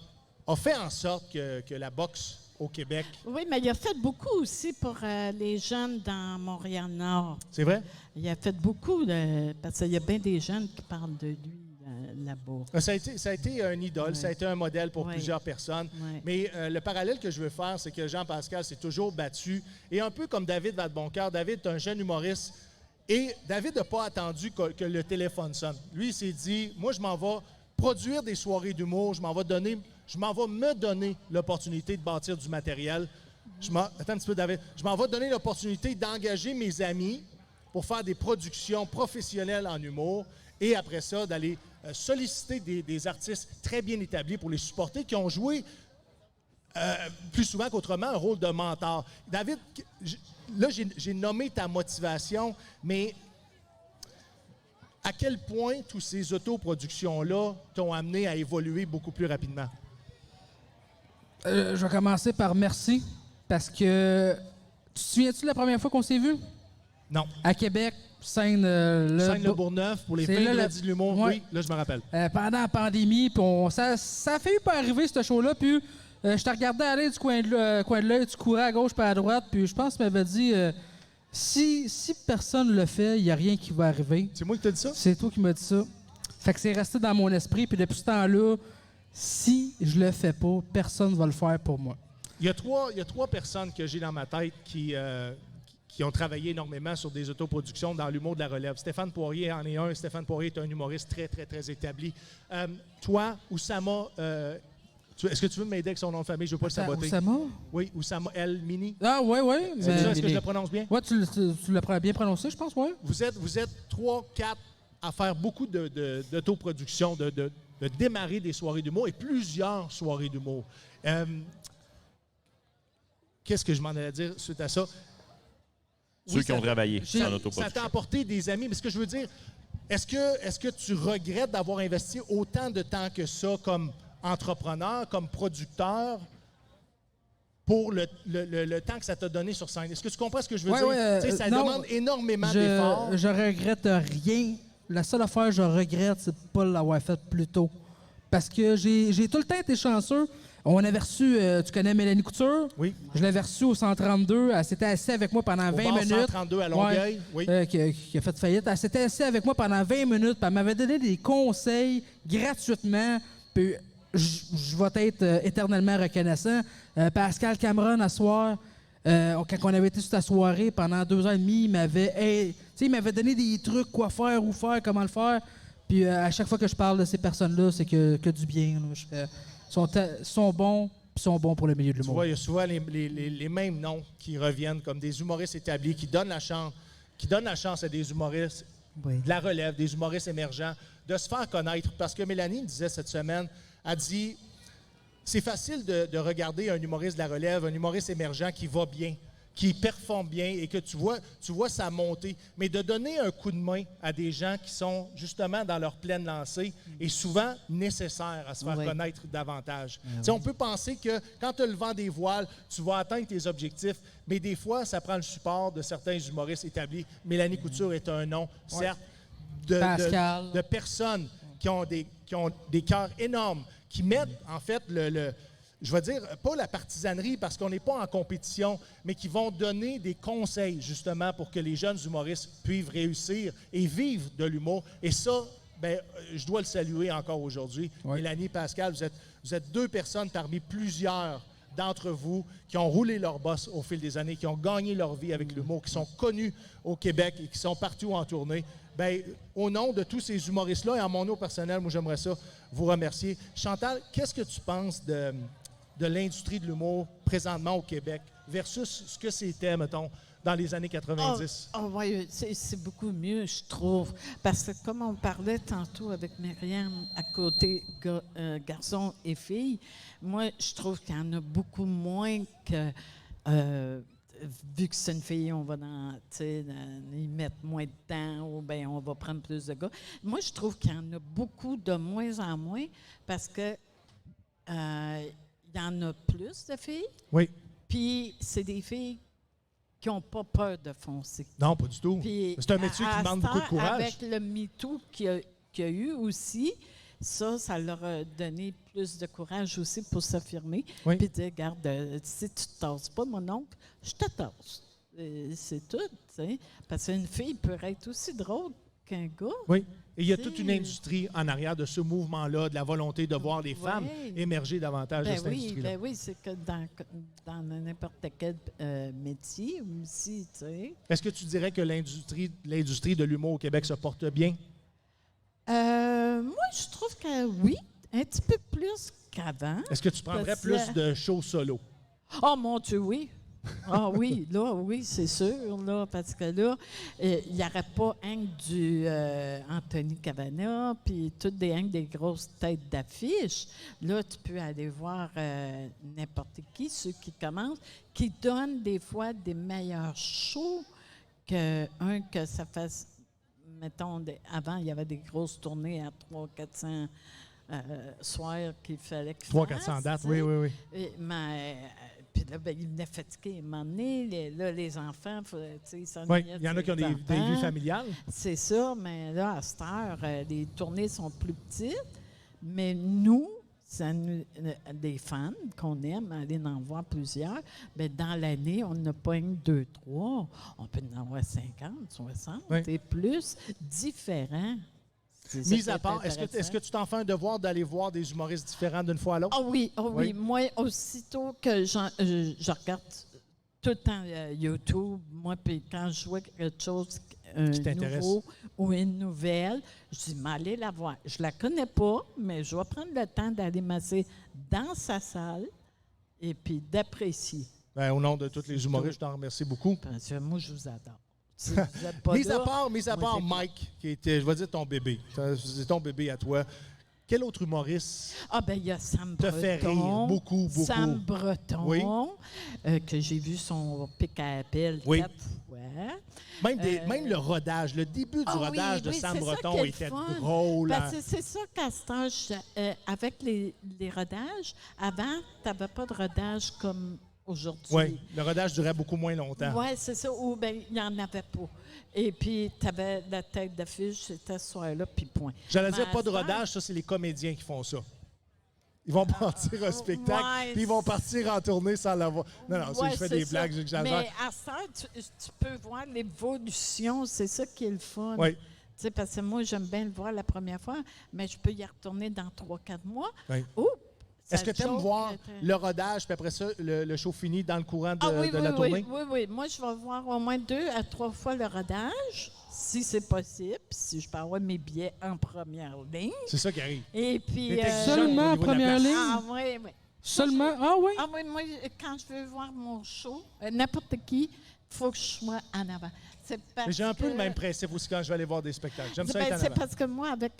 fait en sorte que la boxe au Québec... Oui, mais il a fait beaucoup aussi pour les jeunes dans Montréal-Nord. C'est vrai? Il a fait beaucoup, parce qu'il y a bien des jeunes qui parlent de lui là-bas. Ça a été un idole, Ouais. ça a été un modèle pour Ouais. plusieurs personnes. Ouais. Mais le parallèle que je veux faire, c'est que Jean-Pascal s'est toujours battu. Et un peu comme David Vadeboncoeur, David est un jeune humoriste. Et David n'a pas attendu que le téléphone sonne. Lui, il s'est dit, moi, je m'en vais produire des soirées d'humour, je m'en vais me donner l'opportunité de bâtir du matériel. Attends un petit peu, David. Je m'en vais donner l'opportunité d'engager mes amis pour faire des productions professionnelles en humour et après ça, d'aller solliciter des artistes très bien établis pour les supporter qui ont joué plus souvent qu'autrement un rôle de mentor. David, là, j'ai nommé ta motivation, mais à quel point toutes ces autoproductions-là t'ont amené à évoluer beaucoup plus rapidement? Je vais commencer par merci, parce que... Tu te souviens-tu de la première fois qu'on s'est vu? Non. À Québec, scène... Le Bourgneuf pour les c'est filles là de la- la de l'humour. Ouais. Oui, là, je me rappelle. Pendant la pandémie, puis ça a failli pas arriver, ce show-là, puis je te regardais aller du coin de l'œil, tu courais à gauche pas à droite, puis je pense que tu m'avais dit, si personne le fait, il n'y a rien qui va arriver. C'est moi qui t'ai dit ça? C'est toi qui m'as dit ça. Fait que c'est resté dans mon esprit, puis depuis ce temps-là, si je le fais pas, personne va le faire pour moi. Il y a trois personnes que j'ai dans ma tête qui ont travaillé énormément sur des autoproductions dans l'humour de la relève. Stéphane Poirier en est un. Stéphane Poirier est un humoriste très, très, très établi. Toi, Oussama, est-ce que tu veux m'aider avec son nom de famille? Je ne veux pas le saboter. Oussama? Oui, Oussama El Mini. Ah, ouais. C'est ça, est-ce que je le prononce bien? Ouais, tu l'as bien prononcé, je pense, ouais. Vous êtes 3, 4 à faire beaucoup d'autoproduction, de démarrer des soirées d'humour et plusieurs soirées d'humour. Qu'est-ce que je m'en allais dire suite à ça? Ceux qui ont travaillé en Ça t'a autoproduction. apporté des amis. Mais ce que je veux dire, est-ce que tu regrettes d'avoir investi autant de temps que ça comme entrepreneur, comme producteur, pour le temps que ça t'a donné sur scène. Est-ce que tu comprends ce que je veux dire? Tu sais, ça non, demande énormément d'efforts. Je regrette rien. La seule affaire que je regrette, c'est de ne pas l'avoir fait plus tôt. Parce que j'ai tout le temps été chanceux. On avait reçu, tu connais Mélanie Couture? Oui. Je l'avais reçue au 132. Elle s'était assise avec moi pendant 20 minutes. 132 à Longueuil, oui. Qui a fait faillite. Elle s'était assise avec moi pendant 20 minutes. Puis elle m'avait donné des conseils gratuitement. Puis je vais être éternellement reconnaissant. Pascal Cameron, à soir, quand on avait été sur ta soirée, pendant 2 ans et demi, il m'avait donné des trucs, quoi faire, où faire, comment le faire. Puis à chaque fois que je parle de ces personnes-là, c'est que du bien. Là. Sont bons, puis sont bons pour le milieu de Tu l'humour. vois, il y a souvent les mêmes noms qui reviennent comme des humoristes établis qui donnent la chance à des humoristes de la relève, des humoristes émergents, de se faire connaître. Parce que Mélanie me disait cette semaine, elle dit, c'est facile de regarder un humoriste de la relève, un humoriste émergent qui va bien, qui performe bien et que tu vois sa montée. Mais de donner un coup de main à des gens qui sont justement dans leur pleine lancée est souvent nécessaire à se faire connaître davantage. On peut penser que quand tu as le vent des voiles, tu vas atteindre tes objectifs, mais des fois, ça prend le support de certains humoristes établis. Mélanie Couture est un nom, certes, de personnes qui ont des cœurs énormes, qui mettent, en fait, je vais dire, pas la partisanerie parce qu'on n'est pas en compétition, mais qui vont donner des conseils, justement, pour que les jeunes humoristes puissent réussir et vivre de l'humour. Et ça, ben, je dois le saluer encore aujourd'hui. Mélanie, Pascal, vous êtes 2 personnes parmi plusieurs d'entre vous qui ont roulé leur bosse au fil des années, qui ont gagné leur vie avec l'humour, qui sont connus au Québec et qui sont partout en tournée. Bien, au nom de tous ces humoristes-là et en mon nom personnel, moi, j'aimerais ça vous remercier. Chantal, qu'est-ce que tu penses de l'industrie de l'humour présentement au Québec versus ce que c'était, mettons, dans les années 90? Oui, c'est beaucoup mieux, je trouve. Parce que comme on parlait tantôt avec Myriam, à côté garçons et filles, moi, je trouve qu'il y en a beaucoup moins que... vu que c'est une fille, on va y mettre moins de temps ou bien on va prendre plus de gars. Moi, je trouve qu'il y en a beaucoup de moins en moins parce que il y en a plus de filles. Oui. Puis c'est des filles qui n'ont pas peur de foncer. Non, pas du tout. C'est un métier qui demande beaucoup de courage. Avec le MeToo qu'il y a eu aussi, ça leur a donné plus de courage aussi pour s'affirmer. Oui. Puis dire, regarde, si tu ne te tasses pas, mon oncle, je te tasse. C'est tout, tu sais. Parce qu'une fille peut être aussi drôle qu'un gars. Oui. Et il y a toute une industrie en arrière de ce mouvement-là, de la volonté de voir les femmes émerger davantage de cette industrie-là. Ben oui, c'est que dans n'importe quel métier aussi, tu sais. Est-ce que tu dirais que l'industrie de l'humour au Québec se porte bien? Moi, je trouve que oui, un petit peu plus qu'avant. Est-ce que tu prendrais plus de shows solo? Oh mon Dieu, oui. Ah oui, là, oui, c'est sûr, là, parce que là, il n'y aurait pas du Anthony Cavana, puis toutes des grosses têtes d'affiche. Là, tu peux aller voir n'importe qui, ceux qui commencent, qui donnent des fois des meilleurs shows que ça fasse. Mettons, avant, il y avait des grosses tournées à 300-400 soirs qu'il fallait qu'ils fassent. 300-400 dates, oui. Mais puis là, ben, il venait fatigué à un moment donné. Là, les enfants, ils Oui, s'ennuyaient. il y en a qui ont des vies familiales. C'est ça, mais là, à cette heure, les tournées sont plus petites. Mais nous, des fans qu'on aime, aller en voir plusieurs, bien, dans l'année, on n'a pas une, 2, 3. On peut en avoir 50, 60 et plus, différents. Mis à part, est-ce que tu t'en fais un devoir d'aller voir des humoristes différents d'une fois à l'autre? Ah oui, oui. Moi, aussitôt que je regarde tout le temps YouTube, moi, puis quand je vois quelque chose nouveau ou une nouvelle, je dis, mais allez la voir. Je la connais pas, mais je vais prendre le temps d'aller m'asseoir dans sa salle et puis d'apprécier. Bien, au nom de tous les humoristes, je t'en remercie beaucoup. Parce que moi, je vous adore. Si vous êtes pas mis à part Mike, qui était, je vais dire ton bébé. C'est ton bébé à toi. Quel autre humoriste Ah, ben il y a Sam te Breton. fait rire? Beaucoup. Sam Breton, Oui. que j'ai vu son pic à appel Oui. 4 fois. Même le rodage, le début du Ah oui, rodage de oui, Sam c'est ça Breton qui est le était fun. drôle. Parce que c'est ça qu'à cet âge, avec les rodages, avant, tu n'avais pas de rodage comme aujourd'hui. Oui, le rodage durait beaucoup moins longtemps. Oui, c'est ça. Ou bien, il n'y en avait pas. Et puis, tu avais la tête d'affiche, c'était ce soir-là, puis point. J'allais Mais dire à pas de cette heure- rodage, ça, c'est les comédiens qui font ça. Ils vont partir un spectacle, ouais, puis ils vont partir en tournée sans l'avoir. Non, c'est Ouais, je fais c'est des ça. blagues, j'exagère. Mais à ça, tu peux voir l'évolution. C'est ça qui est le fun. Oui. Tu sais, parce que moi, j'aime bien le voir la première fois, mais je peux y retourner dans 3-4 mois. Oui. Oups, Est-ce que ça tu aimes choque, voir le rodage, puis après ça, le show fini dans le courant de, oui, de oui, la tournée? oui, oui, oui. Moi, je vais voir au moins 2 à 3 fois le rodage, si c'est possible, si je peux avoir mes billets en première ligne. C'est ça qui arrive. Et puis... Mais t'es exigeant Seulement au en niveau de la première place. ligne? Ah oui, oui. Seulement? Ah oui? Ah oui, moi, quand je veux voir mon show, n'importe qui, il faut que je sois en avant. C'est parce Mais j'ai un peu que- le même principe aussi quand je vais aller voir des spectacles. J'aime ça Ben, être en c'est avant. parce que moi, avec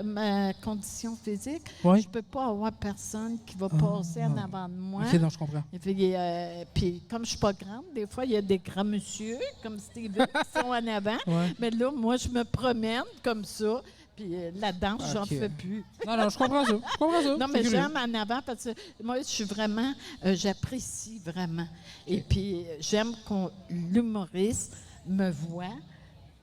ma condition physique, Oui. je peux pas avoir personne qui va passer en avant de moi. OK, non, je comprends. Et puis, comme je suis pas grande, des fois, il y a des grands monsieur, comme Steven, qui sont en avant. Ouais. Mais là, moi, je me promène comme ça. Puis la danse, j'en Ok. fais plus. Non, je comprends ça. Je comprends ça. Non, mais C'est curieux. j'aime en avant parce que moi, je suis vraiment, j'apprécie vraiment. Et puis, j'aime qu'on l'humoriste me voit,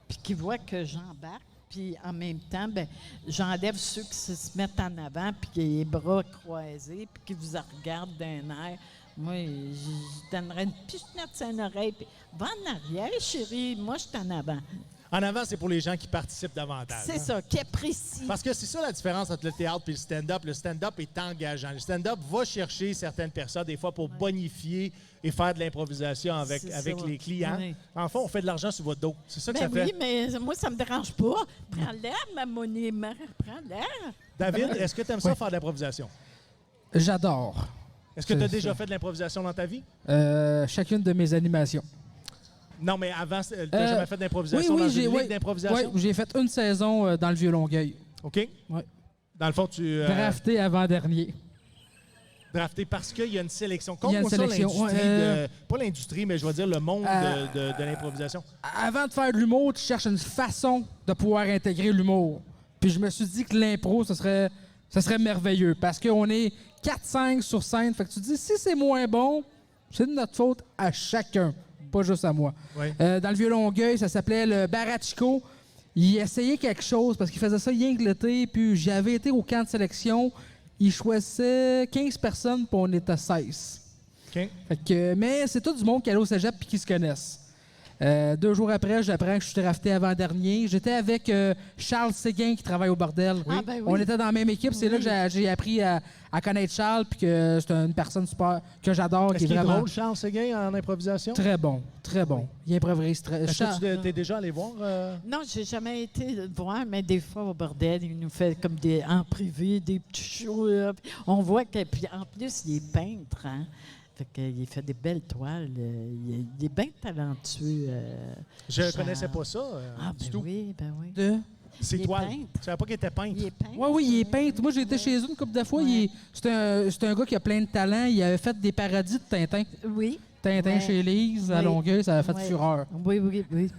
puis qu'il voit que j'embarque. Puis en même temps, ben, j'enlève ceux qui se mettent en avant, puis qui ont les bras croisés, puis qui vous regardent d'un air. Moi, je donnerais une pichenette sur une oreille, puis va en arrière, chérie, moi, je suis en avant. En avant, c'est pour les gens qui participent davantage. C'est hein. ça, qui apprécie. Parce que c'est ça la différence entre le théâtre et le stand-up. Le stand-up est engageant. Le stand-up va chercher certaines personnes, des fois, pour bonifier et faire de l'improvisation avec C'est avec ça. les clients. Oui. En fait, on fait de l'argent sur votre dos. C'est ça que Ben ça fait. oui, mais moi, ça me dérange pas. Prends l'air, ma monnaie, prends l'air. David, est-ce que tu aimes ça faire de l'improvisation? J'adore. Est-ce que tu as C'est déjà ça. fait de l'improvisation dans ta vie? Chacune de mes animations. Non, mais avant, tu n'as jamais fait d'improvisation oui, dans j'ai- une ligue oui. d'improvisation? Oui, j'ai fait une saison dans le Vieux-Longueuil. OK? Oui. Dans le fond, tu Drafté avant-dernier. drafté parce qu'il y a une sélection. Il y a une Compte-moi ça, sélection, l'industrie ouais, pas l'industrie, mais je vais dire le monde de l'improvisation. Avant de faire de l'humour, tu cherches une façon de pouvoir intégrer l'humour. Puis je me suis dit que l'impro, ce serait merveilleux parce qu'on est 4-5 sur scène. Fait que tu te dis, si c'est moins bon, c'est de notre faute à chacun, pas juste à moi. Oui. Dans le Vieux-Longueuil, ça s'appelait le Barachico. Il essayait quelque chose parce qu'il faisait ça rien que l'été. Puis j'avais été au camp de sélection. Il choisissait 15 personnes, puis on était 16. OK? Fait que, mais c'est tout du monde qui allait au cégep puis qui se connaissent. 2 jours après, j'apprends que je suis drafté avant-dernier. J'étais avec Charles Séguin qui travaille au bordel. Ah, ben oui. On était dans la même équipe. C'est là que j'ai appris à connaître Charles puis que c'est une personne super que j'adore. Est-ce Qui est qu'il est vraiment drôle, Charles Séguin, en improvisation? très bon. Très bon. Il improvise très... Est-ce Charles- que tu t'es déjà allé voir? Non, j'ai jamais été le voir, mais des fois au bordel, il nous fait comme en privé des petits shows. Là. Puis on voit que, puis en plus, il est peintre, hein. Fait qu'il fait des belles toiles. Il est bien talentueux. Je ne Charles. connaissais pas ça Ah, du ben tout. oui, ben oui. de... C'est Il est toile. peintre. Je savais pas qu'il était peintre. Il est peintre. Oui, oui, il est peintre. Moi, j'ai été chez eux une couple de fois. Ouais. C'est un gars qui a plein de talent. Il avait fait des parodies de Tintin. Oui. Tintin Ouais. chez Lise, à Oui. Longueuil, ça a fait Ouais. fureur. Oui, oui, oui.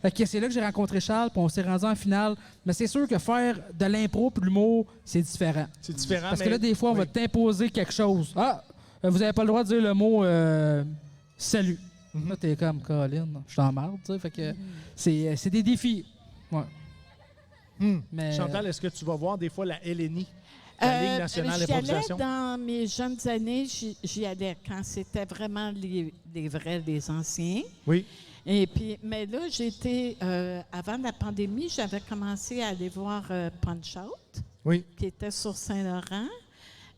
Fait que c'est là que j'ai rencontré Charles, puis on s'est rendu en finale. Mais c'est sûr que faire de l'impro puis de l'humour, c'est différent. C'est différent, Parce mais... que là, des fois, on va oui. t'imposer quelque chose. Ah, vous n'avez pas le droit de dire le mot salut. Là, t'es comme Colin, je t'en marre, tu sais. Fait que c'est des défis. Ouais. Mais, Chantal, est-ce que tu vas voir des fois la LNI, la Ligue nationale J'y allais d'improvisation? dans mes jeunes années, j'y allais quand c'était vraiment les vrais, les anciens. Oui. Et puis, mais là, j'étais, avant la pandémie, j'avais commencé à aller voir Punch Out, Oui. qui était sur Saint-Laurent.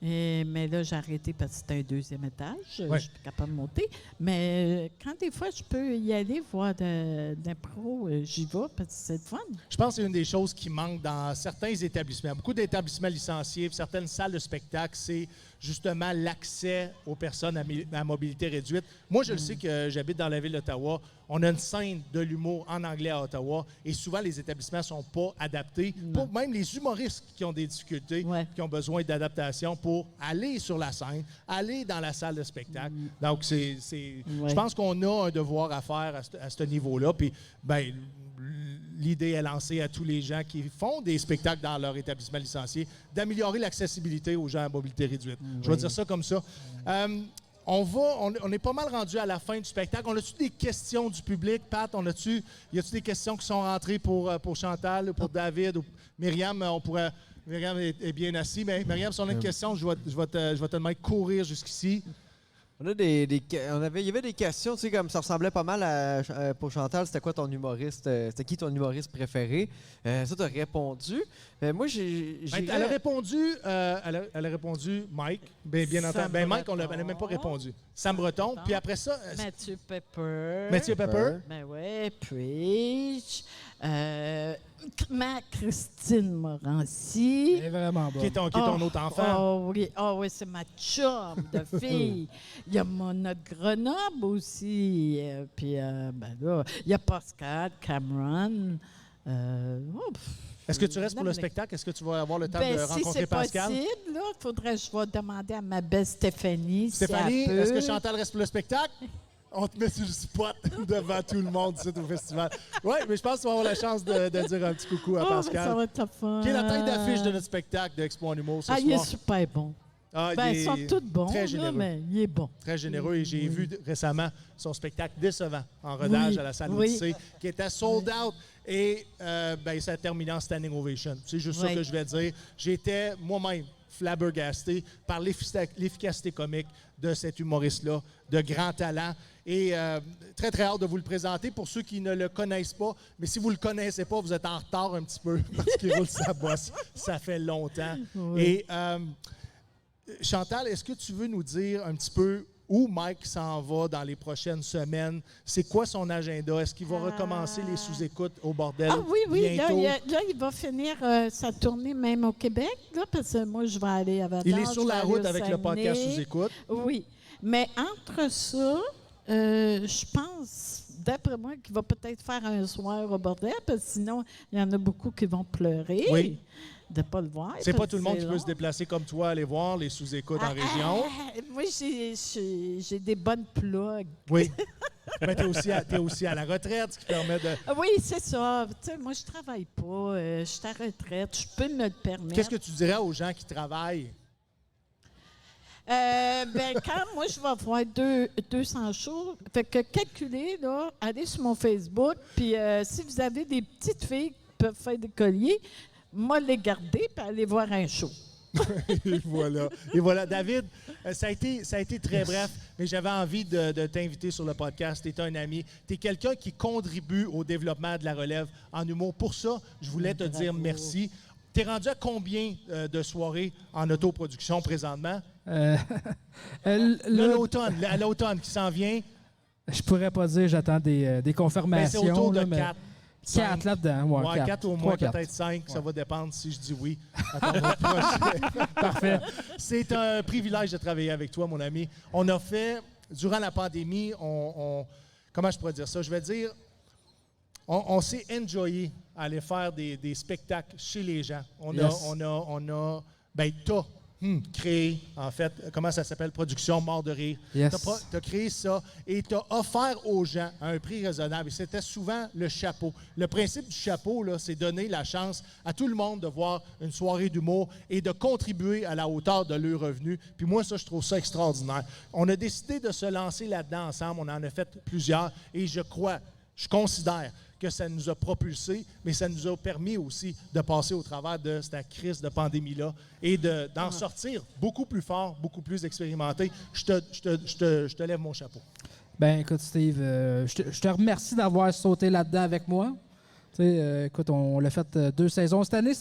Mais là, j'ai arrêté parce que c'était un 2e étage. Ouais. Je suis plus capable de monter. Mais quand des fois, je peux y aller voir d'impro, j'y vais parce que c'est le fun. Je pense que c'est une des choses qui manque dans certains établissements. Beaucoup d'établissements licenciés, puis certaines salles de spectacle, c'est justement l'accès aux personnes à mobilité réduite. Moi, je le sais que j'habite dans la ville d'Ottawa. On a une scène de l'humour en anglais à Ottawa et souvent, les établissements ne sont pas adaptés. Pour même les humoristes qui ont des difficultés, qui ont besoin d'adaptation pour aller sur la scène, aller dans la salle de spectacle. Donc, je pense qu'on a un devoir à faire à ce niveau-là. Puis, ben, l'idée est lancée à tous les gens qui font des spectacles dans leur établissement licencié d'améliorer l'accessibilité aux gens à mobilité réduite. Je vais dire ça comme ça. On est pas mal rendu à la fin du spectacle. On a-tu des questions du public, Pat? Y a-tu des questions qui sont rentrées pour Chantal, pour David ou Myriam? Myriam est bien assise, mais Myriam, si on a une question, je vais te demander de courir jusqu'ici. Il y avait des questions, tu sais, comme ça ressemblait pas mal pour Chantal, c'était quoi ton humoriste, c'était qui ton humoriste préféré? Ça, tu as répondu. Moi, Elle a répondu Mike, bien entendu. Ben Mike, elle n'a même pas répondu. Sam Breton, puis après ça... Mathieu Pepper. Ben oui, Preach. Christine Morancy. Elle est vraiment bonne. Qui est ton autre enfant. Oh oui, c'est ma chum de fille. Il y a Mona Grenoble aussi. Puis, là, il y a Pascal, Cameron. Est-ce que tu restes pour le spectacle? Est-ce que tu vas avoir le temps de rencontrer Pascal? Si c'est possible, il faudrait que je vais demander à ma belle Stéphanie. Stéphanie, si elle peut. est-ce que Chantal reste pour le spectacle? On te met sur le spot devant tout le monde ici au festival. Oui, mais je pense que tu vas avoir la chance de dire un petit coucou à Pascal. Ça va être le fun. Qui est la tête d'affiche de notre spectacle de Expo en humour ce soir. Il est super bon. Ils sont tous bons, très généreux. là, mais il est bon. Très généreux. Et j'ai vu récemment son spectacle décevant en rodage à la salle Odyssée, qui était sold out. Et ça a terminé en standing ovation. C'est juste ça que je vais dire. J'étais moi-même flabbergasté par l'efficacité comique de cet humoriste-là, de grand talent. Et très, très hâte de vous le présenter pour ceux qui ne le connaissent pas. Mais si vous ne le connaissez pas, vous êtes en retard un petit peu parce qu'il roule sa bosse. Ça fait longtemps. Oui. Et Chantal, est-ce que tu veux nous dire un petit peu où Mike s'en va dans les prochaines semaines? C'est quoi son agenda? Est-ce qu'il va recommencer les sous-écoutes au bordel bientôt? Là, il va finir sa tournée même au Québec, là, parce que moi, je vais aller à Val-d'Or. Il est sur la route avec le podcast sous-écoute. Oui. Mais entre ça, je pense, d'après moi, qu'il va peut-être faire un soir au bordel, parce que sinon, il y en a beaucoup qui vont pleurer. Oui. De ne pas le voir. C'est pas tout le monde qui peut se déplacer comme toi, aller voir les sous-écoutes en région. Moi, j'ai des bonnes plugs. Oui. Mais tu es aussi à la retraite, ce qui permet de... Oui, c'est ça. Tu sais, moi, je travaille pas. Je suis à la retraite. Je peux me le permettre. Qu'est-ce que tu dirais aux gens qui travaillent? Quand moi, je vais avoir 200 shows, fait que calculez, là, allez sur mon Facebook, puis si vous avez des petites filles qui peuvent faire des colliers, moi, les garder puis aller voir un show. Et voilà. Et voilà. David, ça a été très bref, mais j'avais envie de t'inviter sur le podcast. Tu es un ami. Tu es quelqu'un qui contribue au développement de la relève en humour. Pour ça, je voulais te dire merci. Tu es rendu à combien de soirées en autoproduction présentement? L'automne qui s'en vient. Je pourrais pas dire, j'attends des confirmations. C'est autour de là, 4. 4 là-dedans. Ouais, 4 au moins, peut-être 5. Ça va dépendre si je dis oui à ton autre projet. Parfait. C'est un privilège de travailler avec toi, mon ami. On a fait, durant la pandémie, comment je pourrais dire ça? Je vais dire, on s'est enjoyé à aller faire des spectacles chez les gens. T'as créé, en fait, comment ça s'appelle? Production Mort de rire. Yes. Tu as créé ça et tu as offert aux gens à un prix raisonnable. Et c'était souvent le chapeau. Le principe du chapeau, là, c'est donner la chance à tout le monde de voir une soirée d'humour et de contribuer à la hauteur de leurs revenus. Puis moi, ça, je trouve ça extraordinaire. On a décidé de se lancer là-dedans ensemble. On en a fait plusieurs et je considère que ça nous a propulsés, mais ça nous a permis aussi de passer au travers de cette crise de pandémie-là et d'en sortir beaucoup plus fort, beaucoup plus expérimenté. Je te lève mon chapeau. Ben écoute, Steve, je te remercie d'avoir sauté là-dedans avec moi. Écoute, on l'a fait 2 saisons. Cette année,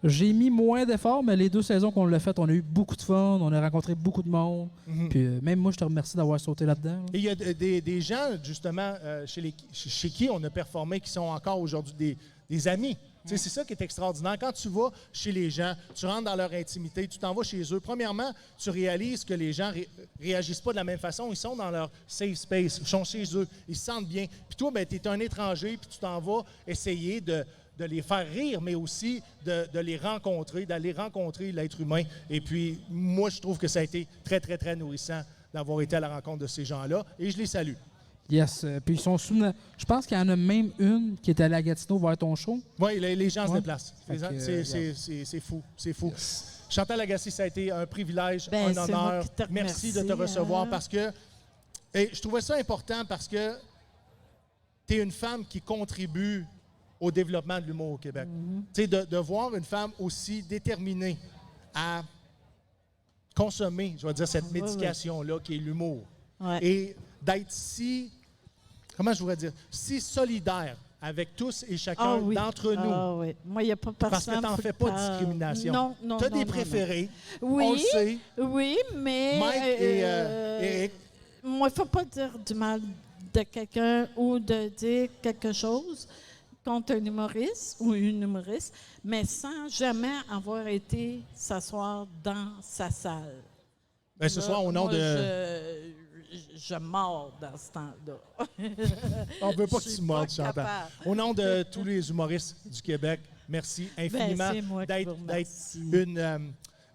j'ai mis moins d'efforts, mais les 2 saisons qu'on l'a fait, on a eu beaucoup de fun, on a rencontré beaucoup de monde. Puis même moi, je te remercie d'avoir sauté là-dedans. Et il y a des gens, justement, chez qui on a performé, qui sont encore aujourd'hui des amis Tu sais, c'est ça qui est extraordinaire. Quand tu vas chez les gens, tu rentres dans leur intimité, tu t'en vas chez eux. Premièrement, tu réalises que les gens réagissent pas de la même façon. Ils sont dans leur safe space, ils sont chez eux, ils se sentent bien. Puis toi, ben, tu es un étranger, puis tu t'en vas essayer de les faire rire, mais aussi de les rencontrer, d'aller rencontrer l'être humain. Et puis, moi, je trouve que ça a été très, très, très nourrissant d'avoir été à la rencontre de ces gens-là. Et je les salue. Yes. Puis ils sont je pense qu'il y en a même une qui était à la Gatineau voir ton show. Oui, les gens se Ouais. déplacent. Fait que, C'est fou. C'est fou. Chantal Lagacé, ça a été un privilège, Ben, un c'est moi honneur. qui te Merci de remercie, te recevoir hein. parce que. Et je trouvais ça important parce que tu es une femme qui contribue au développement de l'humour au Québec. Tu sais, de voir une femme aussi déterminée à consommer, je vais dire, cette médication-là qui est l'humour. Ouais. Et d'être si, comment je voudrais dire, si solidaire avec tous et chacun d'entre nous. Ah oui. Moi, il n'y a pas personne. Parce que tu n'en faut fais que pas de t'en- discrimination. Non, non, Tu as non, des non, préférés, non. Oui, on le sait. oui, mais... Mike et Eric. Moi, il ne faut pas dire du mal de quelqu'un ou de dire quelque chose contre un humoriste ou une humoriste, mais sans jamais avoir été s'asseoir dans sa salle. Ben, ce Là, soir, au nom moi, de. Je mords dans ce temps-là. On ne veut pas Je que suis tu mordes, pas Chantal. capable. Au nom de tous les humoristes du Québec, merci infiniment c'est moi qui vous d'être remercie.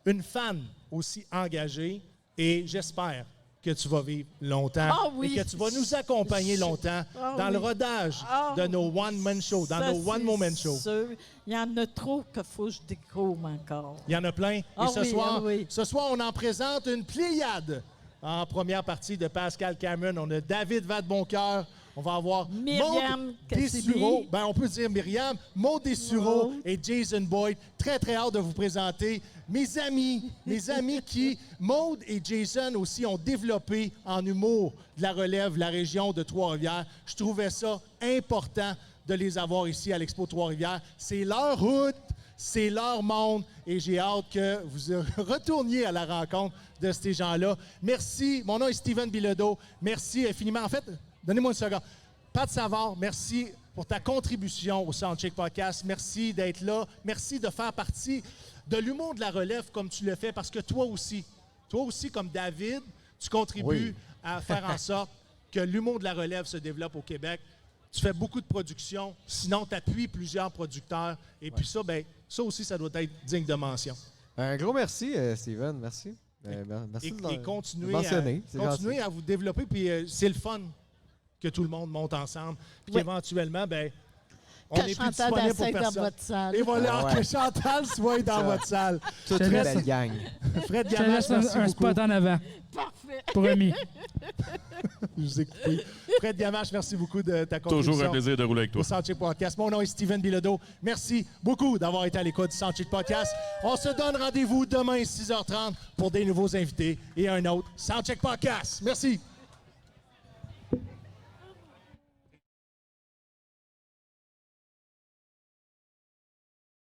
une fan aussi engagée et j'espère que tu vas vivre longtemps Ah oui. et que tu vas nous accompagner longtemps Ah dans oui. le rodage Ah de nos one-man shows, dans Ça, nos one-moment shows. c'est sûr. Il y en a trop qu'il faut que je découvre encore. Il y en a plein. Ah Et ce oui, soir, ah oui. ce soir, on en présente une pléiade. En première partie de Pascal Cameron, on a David Vadeboncoeur. On va avoir Myriam Maud Cassidy. Dessureau. Ben, on peut dire Myriam, Maud Dessureau Maud. et Jason Boyd. Très, très hâte de vous présenter mes amis qui, Maud et Jason aussi, ont développé en humour de la relève la région de Trois-Rivières. Je trouvais ça important de les avoir ici à l'Expo Trois-Rivières. C'est leur route. C'est leur monde et j'ai hâte que vous retourniez à la rencontre de ces gens-là. Merci. Mon nom est Steven Bilodeau. Merci infiniment. En fait, donnez-moi une seconde. Pat Savard, merci pour ta contribution au Soundcheck Podcast. Merci d'être là. Merci de faire partie de l'humour de la relève comme tu le fais parce que toi aussi comme David, tu contribues à faire en sorte que l'humour de la relève se développe au Québec. Tu fais beaucoup de production, sinon tu appuies plusieurs producteurs. Et puis ça, ben, ça aussi, ça doit être digne de mention. Un gros merci, Steven. Merci. Merci de Et continuez, mentionner. C'est continuez gentil. à vous développer. Puis c'est le fun que tout le monde monte ensemble. Puis Oui. qu'éventuellement, ben, on Que est plus Chantal disponible pour Dassay dans personne. votre salle. Et voilà, Ah ouais. que Chantal soit dans Ça. votre salle. Toute Je une laisse- belle gang. Fred Je te Gamache, laisse merci un beaucoup. spot en avant. Parfait. Promis. Je vous ai coupé. Fred Gamache, merci beaucoup de ta contribution. Toujours un plaisir de rouler avec toi. Au Soundcheck Podcast. Mon nom est Steven Bilodeau. Merci beaucoup d'avoir été à l'écoute du Soundcheck Podcast. On se donne rendez-vous demain 6h30 pour des nouveaux invités et un autre Soundcheck Podcast. Merci.